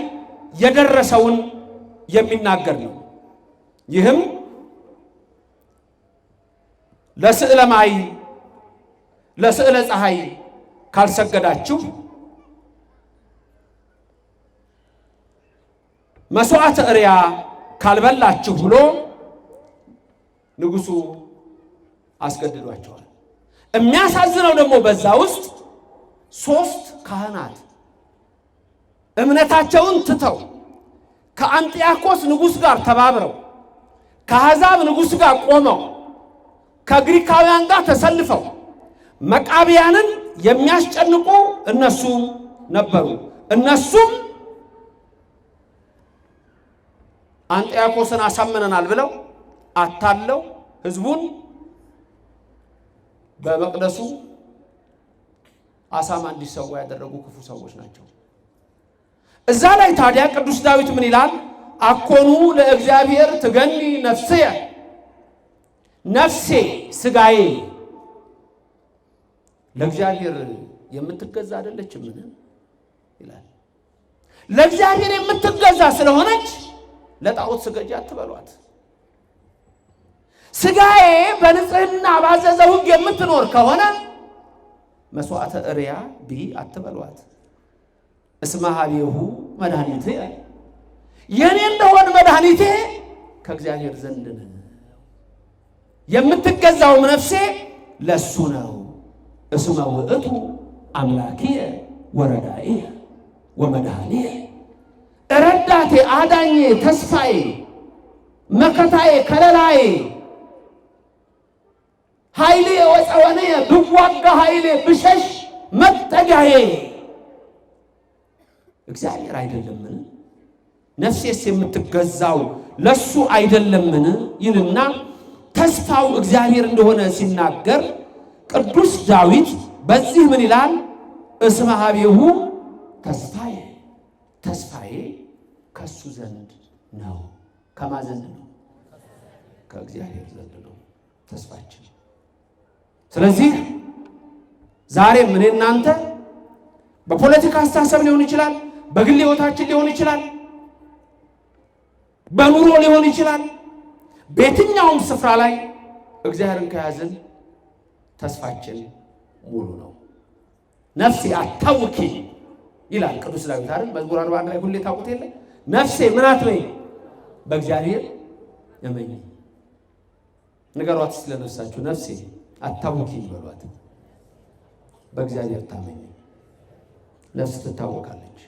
የደረሰውን የሚናገር ነው። ይህም ለስዕለ ማይ ለስዕለ ፀሐይ ካልሰገዳችሁ መስዋዕተ እሪያ ካልበላችሁ ብሎ ንጉሱ አስገድዷቸዋል። የሚያሳዝነው ደግሞ በዛ ውስጥ 3 ካህናት እምነታቸውን ትተው ከአንጢያኮስ ንጉስ ጋር ተባብረው ከአሕዛብ ንጉስ ጋር ቆመው ከግሪካውያን ጋር ተሰልፈው መቃብያንን የሚያስጨንቁ እነሱ ነበሩ። እነሱም አንጢያኮስን አሳምነናል ብለው አታለው ህዝቡን በመቅደሱ አሳማ እንዲሰዋ ያደረጉ ክፉ ሰዎች ናቸው። እዛ ላይ ታዲያ ቅዱስ ዳዊት ምን ይላል? አኮኑ ለእግዚአብሔር ትገኒ ነፍስየ፣ ነፍሴ ስጋዬ ለእግዚአብሔር የምትገዛ አይደለችም ይላል። ለእግዚአብሔር የምትገዛ ስለሆነች ለጣዖት ስገጂ አትበሏት። ስጋዬ በንጽህና ባዘዘው ሕግ የምትኖር ከሆነ መስዋዕተ እሪያ ብይ አትበሏት። እስመ ኀቤሁ መድኃኒቴ፣ የኔ እንደሆነ መድኃኒቴ ከእግዚአብሔር ዘንድ ነው። የምትገዛውም ነፍሴ ለሱ ነው። እስመ ውእቱ አምላኪየ ወረዳኢየ ወመድኃኒየ፣ ረዳቴ፣ አዳኜ፣ ተስፋዬ፣ መከታዬ፣ ከለላዬ፣ ኃይሌ ወፀወኔ፣ ብዋጋ ኃይሌ፣ ብሸሽ መጠጊያዬ እግዚአብሔር አይደለምን? ነፍሴስ የምትገዛው ለሱ አይደለምን? ይልና ተስፋው እግዚአብሔር እንደሆነ ሲናገር ቅዱስ ዳዊት በዚህ ምን ይላል? እስመ ኀቤሁ ተስፋዬ፣ ተስፋዬ ከሱ ዘንድ ነው። ከማን ዘንድ ነው? ከእግዚአብሔር ዘንድ ነው ተስፋችን። ስለዚህ ዛሬም እኔ እናንተ በፖለቲካ አስተሳሰብ ሊሆን ይችላል፣ በግል ሕይወታችን ሊሆን ይችላል፣ በኑሮ ሊሆን ይችላል፣ በየትኛውም ስፍራ ላይ እግዚአብሔርን ከያዝን ተስፋችን ሙሉ ነው። ነፍሴ አታውኪ ይላል ቅዱስ ዳዊት አይደል? መዝሙር 41 ላይ ሁሌ ታውቁት የለ? ነፍሴ ምን አትበይ በእግዚአብሔር እመኚ። ንገሯት ስለነፍሳችሁ፣ ነፍሴ አታውኪ በሏት፣ በእግዚአብሔር ታመኝ። ነፍስ ትታወቃለች።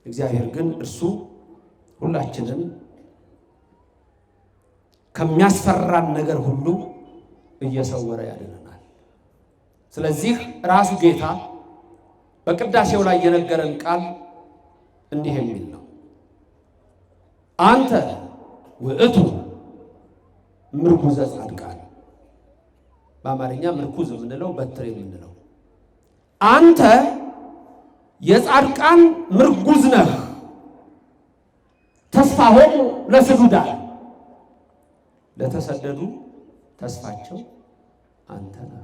እግዚአብሔር ግን እርሱ ሁላችንም ከሚያስፈራን ነገር ሁሉ እየሰወረ ያድነናል። ስለዚህ ራሱ ጌታ በቅዳሴው ላይ የነገረን ቃል እንዲህ የሚል ነው። አንተ ውእቱ ምርኩዘ ጻድቃን፣ በአማርኛ ምርኩዝ የምንለው በትር የምንለው፣ አንተ የጻድቃን ምርኩዝ ነህ። ተስፋሆሙ ለስዱዳን፣ ለተሰደዱ ተስፋቸው አንተ ነህ።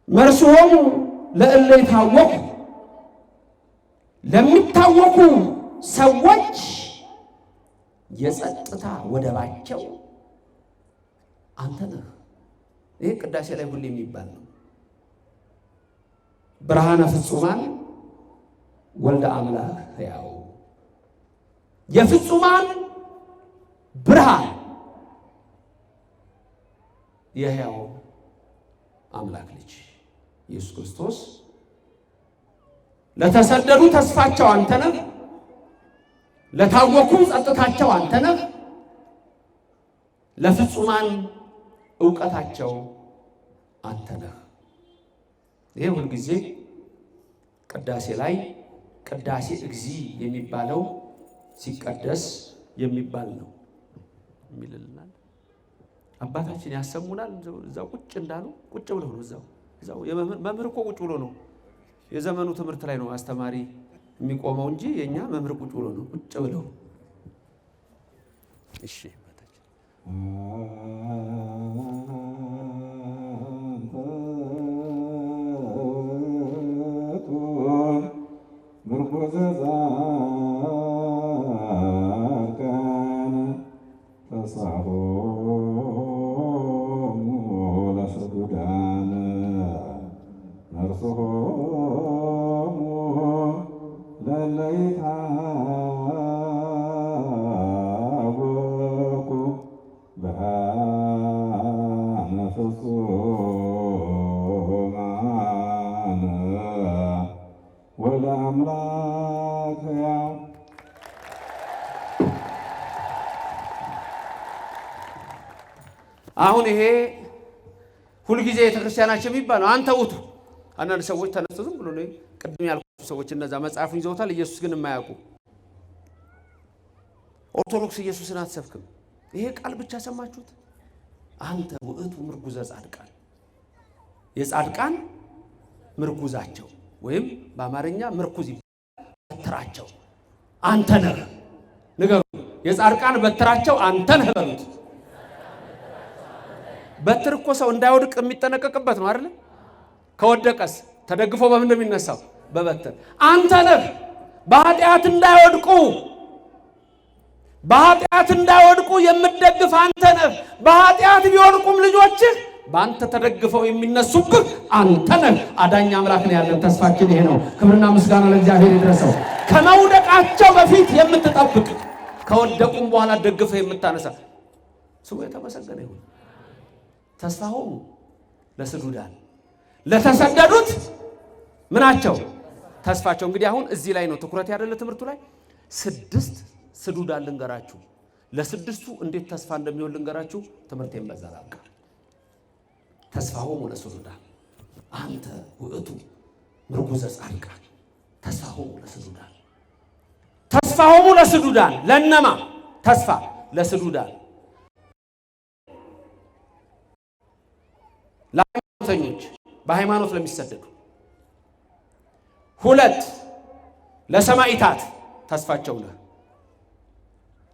መርሶሙ ለእለ ይታወኩ፣ ለሚታወኩ ሰዎች የጸጥታ ወደባቸው አንተ ነህ። ይህ ቅዳሴ ላይ ሁሌ የሚባል ነው። ብርሃነ ፍጹማን ወልደ አምላክ ሕያው፣ የፍጹማን ብርሃን የሕያው አምላክ ልጅ ኢየሱስ ክርስቶስ። ለተሰደዱ ተስፋቸው አንተ ነህ፣ ለታወኩ ጸጥታቸው አንተ ነህ፣ ለፍጹማን ዕውቀታቸው አንተ ነህ። ይሄ ሁልጊዜ ቅዳሴ ላይ ቅዳሴ እግዚእ የሚባለው ሲቀደስ የሚባል ነው የሚልልናል። አባታችን ያሰሙናል። እዛው ቁጭ እንዳሉ ቁጭ ብለው ነው። እዛው መምህር እኮ ቁጭ ብሎ ነው። የዘመኑ ትምህርት ላይ ነው አስተማሪ የሚቆመው እንጂ የኛ መምህር ቁጭ ብሎ ነው። ቁጭ ብለው እሺ አሁን ይሄ ሁልጊዜ ቤተክርስቲያናችን የሚባለው አንተ ውቱ። አንዳንድ ሰዎች ተነስተው ዝም ብሎ ነው ቅድም ያልኩት ሰዎች እነዛ መጽሐፉን ይዘውታል። ኢየሱስ ግን የማያውቁ ኦርቶዶክስ ኢየሱስን አትሰብክም። ይሄ ቃል ብቻ ሰማችሁት? አንተ ውእቱ ምርኩዘ ጻድቃን፣ የጻድቃን ምርኩዛቸው ወይም በአማርኛ ምርኩዝ በትራቸው አንተ ነህ። ንገሩ፣ የጻድቃን በትራቸው አንተ ነህ በሉት። በትር እኮ ሰው እንዳይወድቅ የሚጠነቀቅበት ነው አይደል? ከወደቀስ ተደግፎ በምን እንደሚነሳው በበትር። አንተ ነህ በኃጢአት እንዳይወድቁ የምትደግፍ አንተ ነህ። በኃጢአት ቢወድቁም ልጆችህ በአንተ ተደግፈው የሚነሱብህ አንተ ነህ። አዳኝ አምላክ ነው ያለን። ተስፋችን ይሄ ነው። ክብርና ምስጋና ለእግዚአብሔር ይድረሰው። ከመውደቃቸው በፊት የምትጠብቅ፣ ከወደቁም በኋላ ደግፈህ የምታነሳ ስሙ የተመሰገነ ይሁን። ተስፋሆሙ ለስዱዳን፣ ለተሰደዱት ምናቸው ተስፋቸው። እንግዲህ አሁን እዚህ ላይ ነው ትኩረት ያደለ ትምህርቱ ላይ 6 ስዱዳን ልንገራችሁ። ለስድስቱ እንዴት ተስፋ እንደሚሆን ልንገራችሁ። ትምህርቴን በዛ ላብቃ። ተስፋሆሙ ለስዱዳን አንተ ውእቱ ምርጉዘ ጻድቃን ተስፋሆሙ ለስዱዳን ተስፋሆሙ ለስዱዳን ለነማ ተስፋ ለስዱዳን ለሃይማኖተኞች በሃይማኖት ለሚሰደዱ ሁለት ለሰማዕታት ተስፋቸው ነህ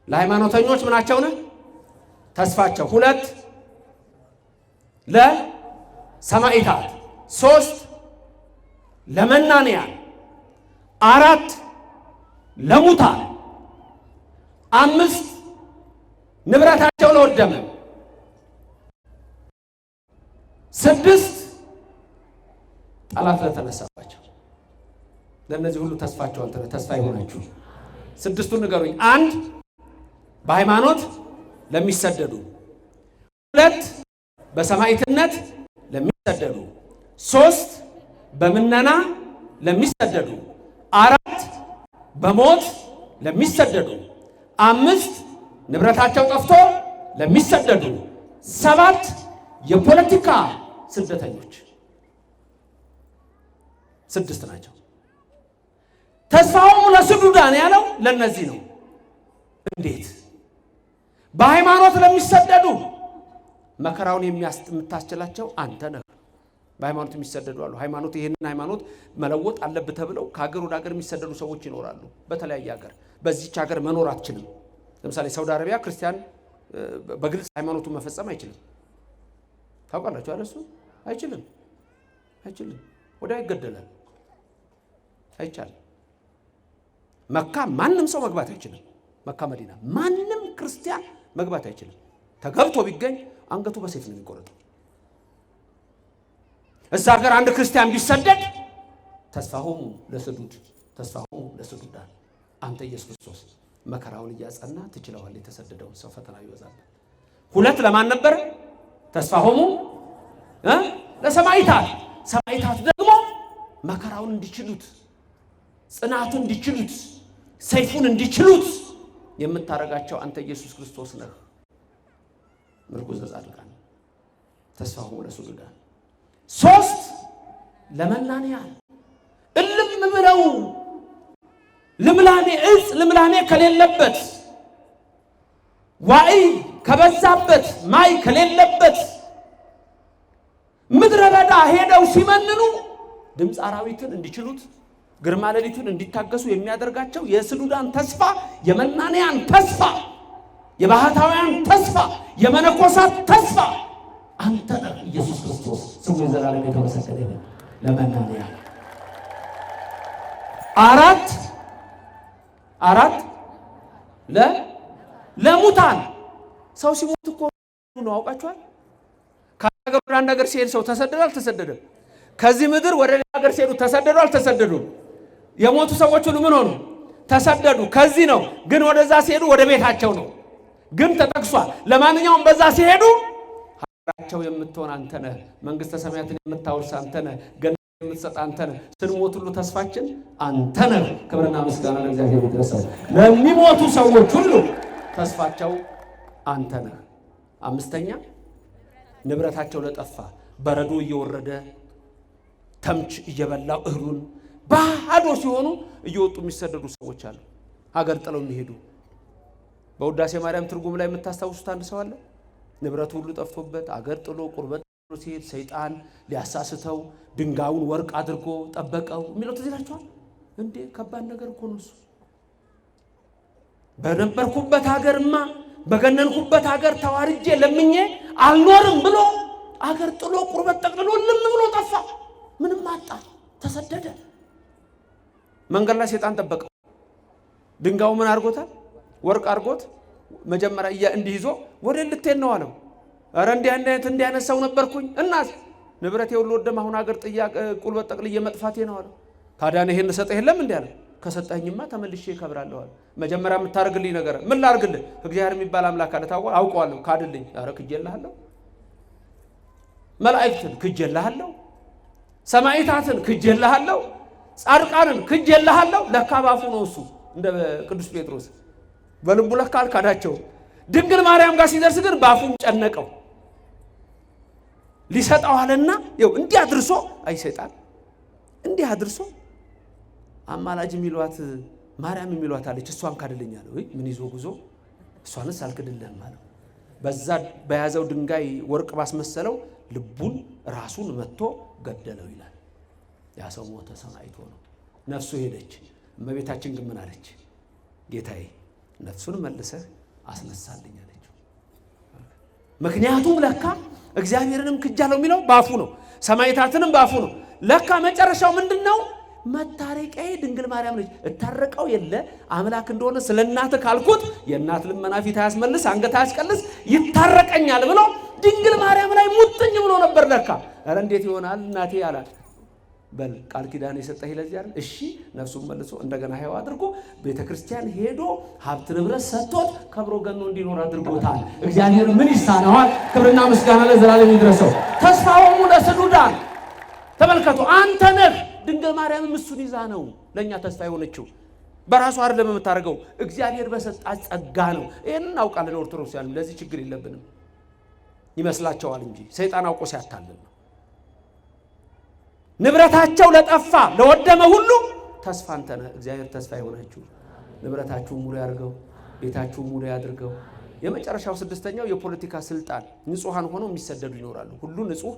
ለሃይማኖተኞች ምናቸው ነህ ተስፋቸው ሁለት ለሰማዕታት ሶስት ለመናንያን አራት ለሙታን አምስት ንብረታቸው ለወደመ ስድስት ጠላት ለተነሳባቸው ለነዚህ ሁሉ ተስፋቸው አንተ ተስፋ ይሆናችሁ ስድስቱን ንገሩኝ አንድ በሃይማኖት ለሚሰደዱ ሁለት በሰማዕትነት ለሚሰደዱ ሶስት በመናና ለሚሰደዱ አራት በሞት ለሚሰደዱ አምስት ንብረታቸው ጠፍቶ ለሚሰደዱ ሰባት የፖለቲካ ስደተኞች ስድስት ናቸው ተስፋሆሙ ለስዱዳን ያለው ለነዚህ ነው እንዴት በሃይማኖት ለሚሰደዱ መከራውን የምታስችላቸው አንተ ነህ በሃይማኖት የሚሰደዱ አሉ ሃይማኖት ይሄንን ሃይማኖት መለወጥ አለበት ተብለው ከሀገር ወደ ሀገር የሚሰደዱ ሰዎች ይኖራሉ በተለያየ ሀገር በዚህች ሀገር መኖር አትችልም ለምሳሌ ሳውዲ አረቢያ ክርስቲያን በግልጽ ሃይማኖቱን መፈጸም አይችልም ታውቃላችሁ አይደል እሱ አይችልም ወዳ ይገደላል አይቻልም መካ ማንንም ሰው መግባት አይችልም መካ መዲና ማንንም ክርስቲያን መግባት አይችልም ተገብቶ ቢገኝ አንገቱ በሰይፍ ነው የሚቆረጠው እዛ ሀገር አንድ ክርስቲያን ቢሰደድ ተስፋሆሙ ለስዱዳን አንተ ኢየሱስ ክርስቶስ መከራውን እያጸና ትችለዋል የተሰደደውን ሰው ፈተና ይወዛል ሁለት ለማን ነበር ተስፋሆሙ ለሰማዕታት ሰማዕታት ደግሞ መከራውን እንዲችሉት ጽናቱን እንዲችሉት ሰይፉን እንዲችሉት የምታረጋቸው አንተ ኢየሱስ ክርስቶስ ነህ ምርኩዘ ጻድቃን ተስፋሆሙ ለስዱዳን ሶስት ለመናንያን እልም ብለው ልምላሜ ከሌለበት ዋይ ከበዛበት ማይ ከሌለበት ምድረ በዳ ሄደው ሲመንኑ ድምፅ አራዊትን እንዲችሉት ግርማ ሌሊቱን እንዲታገሱ የሚያደርጋቸው የስዱዳን ተስፋ የመናንያን ተስፋ የባህታውያን ተስፋ የመነኮሳት ተስፋ አንተ ነህ ኢየሱስ ክርስቶስ ስሙ የዘላለም የተመሰገነ ይሁን ለመናንያን አራት ለሙታን ሰው ሲሞት እኮ ነው አውቃችኋል ከሀገር ወደ አንድ ሀገር ሲሄድ ሰው ተሰደደ አልተሰደደም ከዚህ ምድር ወደ ሌላ ሀገር ሲሄዱ ተሰደዱ አልተሰደዱም የሞቱ ሰዎች ሁሉ ምን ሆኑ ተሰደዱ ከዚህ ነው ግን ወደዛ ሲሄዱ ወደ ቤታቸው ነው ግን ተጠቅሷል ለማንኛውም በዛ ሲሄዱ ሀገራቸው የምትሆን አንተ ነህ መንግስተ ሰማያትን የምታወርስ አንተ ነህ ገነት የምትሰጥ አንተ ነህ ስንሞት ሁሉ ተስፋችን አንተ ነህ ክብርና ምስጋና ለእግዚአብሔር ይድረሰው ለሚሞቱ ሰዎች ሁሉ ተስፋቸው አንተ ነህ አምስተኛ ንብረታቸው ለጠፋ በረዶ እየወረደ ተምች እየበላው እህሉን ባዶ ሲሆኑ እየወጡ የሚሰደዱ ሰዎች አሉ ሀገር ጥለው የሚሄዱ በውዳሴ ማርያም ትርጉም ላይ የምታስታውሱት አንድ ሰው አለ ንብረቱ ሁሉ ጠፍቶበት ሀገር ጥሎ ቁርበት ጥሎ ሲሄድ ሰይጣን ሊያሳስተው ድንጋዩን ወርቅ አድርጎ ጠበቀው የሚለው ትዝ ይላችኋል እንዴ ከባድ ነገር እኮ ነው እሱ በነበርኩበት ሀገርማ በገነንኩበት ሀገር ተዋርጄ ለምኜ አልኖርም ብሎ ሀገር ጥሎ ቁርበት ጠቅልሎ ልም ብሎ ጠፋ ምንም አጣ ተሰደደ መንገድ ላይ ሰይጣን ጠበቀው ድንጋዩ ምን አድርጎታል ወርቅ አድርጎት መጀመሪያ እንዲህ ይዞ ወደ ልትሄድ ነው አለው አረ እንዲህ አይነት ሰው ነበርኩኝ እናስ ንብረቴ ሁሉ ወደማ አሁን ሀገር ጥያ ቁልበት ጠቅልዬ መጥፋቴ ነው አለው ታዲያ ነው ይሄን ሰጠህ የለም እንዴ አለ ከሰጠኝማ ተመልሼ እከብራለሁ አለ መጀመሪያ የምታርግልኝ ነገር ምን ላርግልህ እግዚአብሔር የሚባል አምላክ አለ አውቀዋለሁ ካድልኝ አረ ክጄልሃለሁ መላእክትን ክጄልሃለሁ ሰማዕታትን ክጄልሃለሁ ጻድቃንን ክጄልሃለሁ ለካባፉ ነው እሱ እንደ ቅዱስ ጴጥሮስ በልቡ ለካ አልካዳቸው ድንግል ማርያም ጋር ሲደርስ ግን ባፉም ጨነቀው ሊሰጠው አለና ይው እንዲህ አድርሶ አይ ሰይጣን እንዲህ አድርሶ አማላጅ የሚሏት ማርያም የሚሏት አለች እሷን ካደለኛለሁ ወይ ምን ይዞ ጉዞ እሷንስ አልክድልህም ማለት በዛ በያዘው ድንጋይ ወርቅ ባስመሰለው ልቡን ራሱን መጥቶ ገደለው ይላል። ያ ሰው ሞተ ሰማዕት ሆኖ ነፍሱ ሄደች። እመቤታችን ግን ምን አለች? ጌታዬ ነፍሱን መልሰህ አስነሳልኝ አለችው። ምክንያቱም ለካ እግዚአብሔርንም ክጃለው የሚለው ባፉ ነው፣ ሰማዕታትንም ባፉ ነው። ለካ መጨረሻው ምንድነው? መታረቂያዬ ድንግል ማርያም ነች። እታረቀው የለ አምላክ እንደሆነ ስለናተ ካልኩት የእናት ልመና ፊት ያስመልስ አንገት ያስቀልስ ይታረቀኛል ብሎ ድንግል ማርያም ላይ ሙጥኝ ብሎ ነበር። ለካ አረ እንዴት ይሆናል እናቴ አላት። በል ቃል ኪዳን የሰጠህ ለዚህ አይደል? እሺ ነፍሱን መልሶ እንደገና ሕያው አድርጎ ቤተክርስቲያን ሄዶ ሀብት ንብረት ሰጥቶት ከብሮ ገኖ እንዲኖር አድርጎታል። እግዚአብሔር ምን ይሳነዋል? ክብርና ምስጋና ለዘላለም ይድረሰው። ተስፋውም ለስዱዳን ተመልከቱ። አንተ ነህ ድንግል ማርያም እሱን ይዛ ነው ለኛ ተስፋ የሆነችው። በራሱ አይደለም የምታደርገው፣ እግዚአብሔር በሰጣት ጸጋ ነው። ይሄንን አውቃለን ኦርቶዶክሳውያን፣ ለዚህ ችግር የለብንም ይመስላቸዋል እንጂ ሰይጣን አውቆ ሲያታልል ነው። ንብረታቸው ለጠፋ ለወደመ ሁሉ ተስፋ አንተ ነህ። እግዚአብሔር ተስፋ የሆናችሁ ንብረታችሁን ሙሉ ያድርገው፣ ቤታችሁን ሙሉ ያድርገው። የመጨረሻው ስድስተኛው የፖለቲካ ስልጣን ንጹሃን ሆነው የሚሰደዱ ይኖራሉ። ሁሉ ንጹህ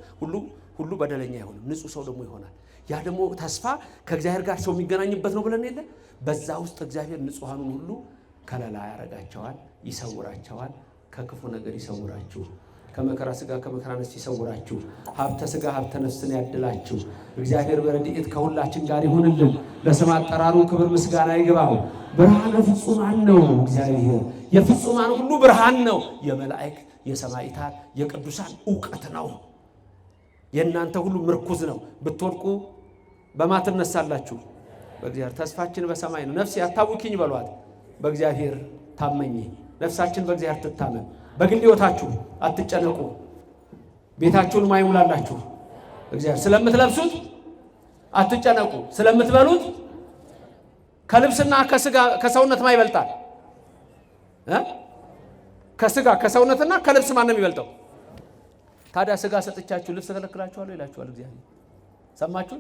ሁሉ በደለኛ አይሆንም፣ ንጹህ ሰው ደግሞ ይሆናል። ያ ደግሞ ተስፋ ከእግዚአብሔር ጋር ሰው የሚገናኝበት ነው ብለን የለ። በዛ ውስጥ እግዚአብሔር ንጹሃኑን ሁሉ ከለላ ያረጋቸዋል፣ ይሰውራቸዋል። ከክፉ ነገር ይሰውራችሁ፣ ከመከራ ስጋ ከመከራ ነፍስ ይሰውራችሁ፣ ሀብተ ስጋ ሀብተ ነፍስን ያድላችሁ። እግዚአብሔር በረድኤት ከሁላችን ጋር ይሁንልን። ለስም አጠራሩ ክብር ምስጋና ይግባው። ብርሃነ ፍጹማን ነው እግዚአብሔር፣ የፍጹማን ሁሉ ብርሃን ነው። የመላእክት የሰማዕታት የቅዱሳን ዕውቀት ነው። የእናንተ ሁሉ ምርኩዝ ነው። ብትወድቁ በማ ትነሳላችሁ? በእግዚአብሔር። ተስፋችን በሰማይ ነው። ነፍሴ አታውኪኝ በሏት፣ በእግዚአብሔር ታመኚ። ነፍሳችን በእግዚአብሔር ትታመን። በግል ሕይወታችሁ አትጨነቁ። ቤታችሁን ማይሙላላችሁ እግዚአብሔር። ስለምትለብሱት አትጨነቁ። ስለምትበሉት ከልብስና ከስጋ ከሰውነት ማን ይበልጣል? ከስጋ ከሰውነትና ከልብስ ማን ነው የሚበልጠው? ታዲያ ስጋ ሰጥቻችሁ ልብስ ከለክላችኋለሁ ይላችኋል እግዚአብሔር። ሰማችሁ?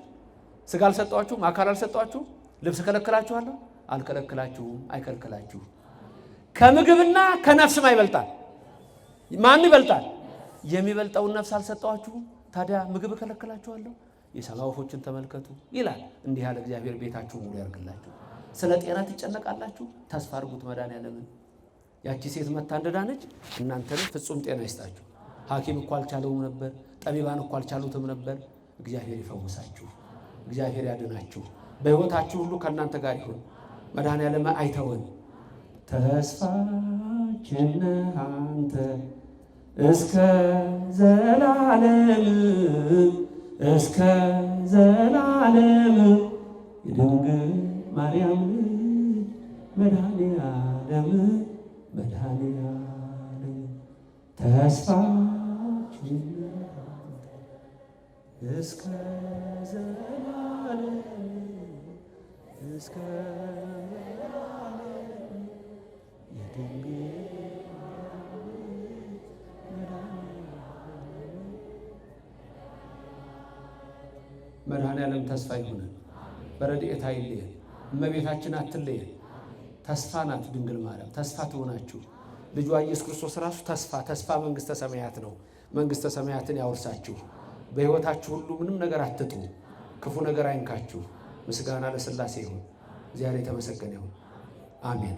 ስጋ አልሰጣችሁም፣ አካል አልሰጣችሁም፣ ልብስ ከለክላችኋለሁ? አልከለክላችሁም፣ አይከልክላችሁ። ከምግብና ከነፍስ ማን ይበልጣል? ማን ይበልጣል? የሚበልጠውን ነፍስ አልሰጣችሁም፣ ታዲያ ምግብ ከለክላችኋለሁ? የሰማይ ወፎችን ተመልከቱ ይላል። እንዲህ ያለ እግዚአብሔር ቤታችሁ ሙሉ ያርግላችሁ። ስለ ጤና ትጨነቃላችሁ? ተስፋ አድርጉት መድኃኒዓለምን። ያቺ ሴት መታ እንደዳነች እናንተንም ፍጹም ጤና ይስጣችሁ። ሐኪም እኮ አልቻለውም ነበር፣ ጠቢባን እኮ አልቻሉትም ነበር። እግዚአብሔር ይፈውሳችሁ፣ እግዚአብሔር ያድናችሁ። በሕይወታችሁ ሁሉ ከእናንተ ጋር ይሁን። መድኃኒዓለም አይተወን። ተስፋችን አንተ እስከ ዘላለም እስከ ዘላለም የድንግል ማርያም መድኃኒዓለም መድኃኒዓለም ተስፋችን እስከ ዘላለም እስከ ዘላለም የድንግል መድኃኒዓለም ተስፋ ይሁነን። በረድኤት አይለየን። እመቤታችን አትለየን። ተስፋ ናት ድንግል ማርያም። ተስፋ ትሆናችሁ። ልጇ ኢየሱስ ክርስቶስ ራሱ ተስፋ መንግሥተ ሰማያት ነው። መንግሥተ ሰማያትን ያወርሳችሁ። በሕይወታችሁ ሁሉ ምንም ነገር አትጡ። ክፉ ነገር አይንካችሁ። ምስጋና ለሥላሴ ይሁን። እግዚአብሔር የተመሰገነ ይሁን። አሜን።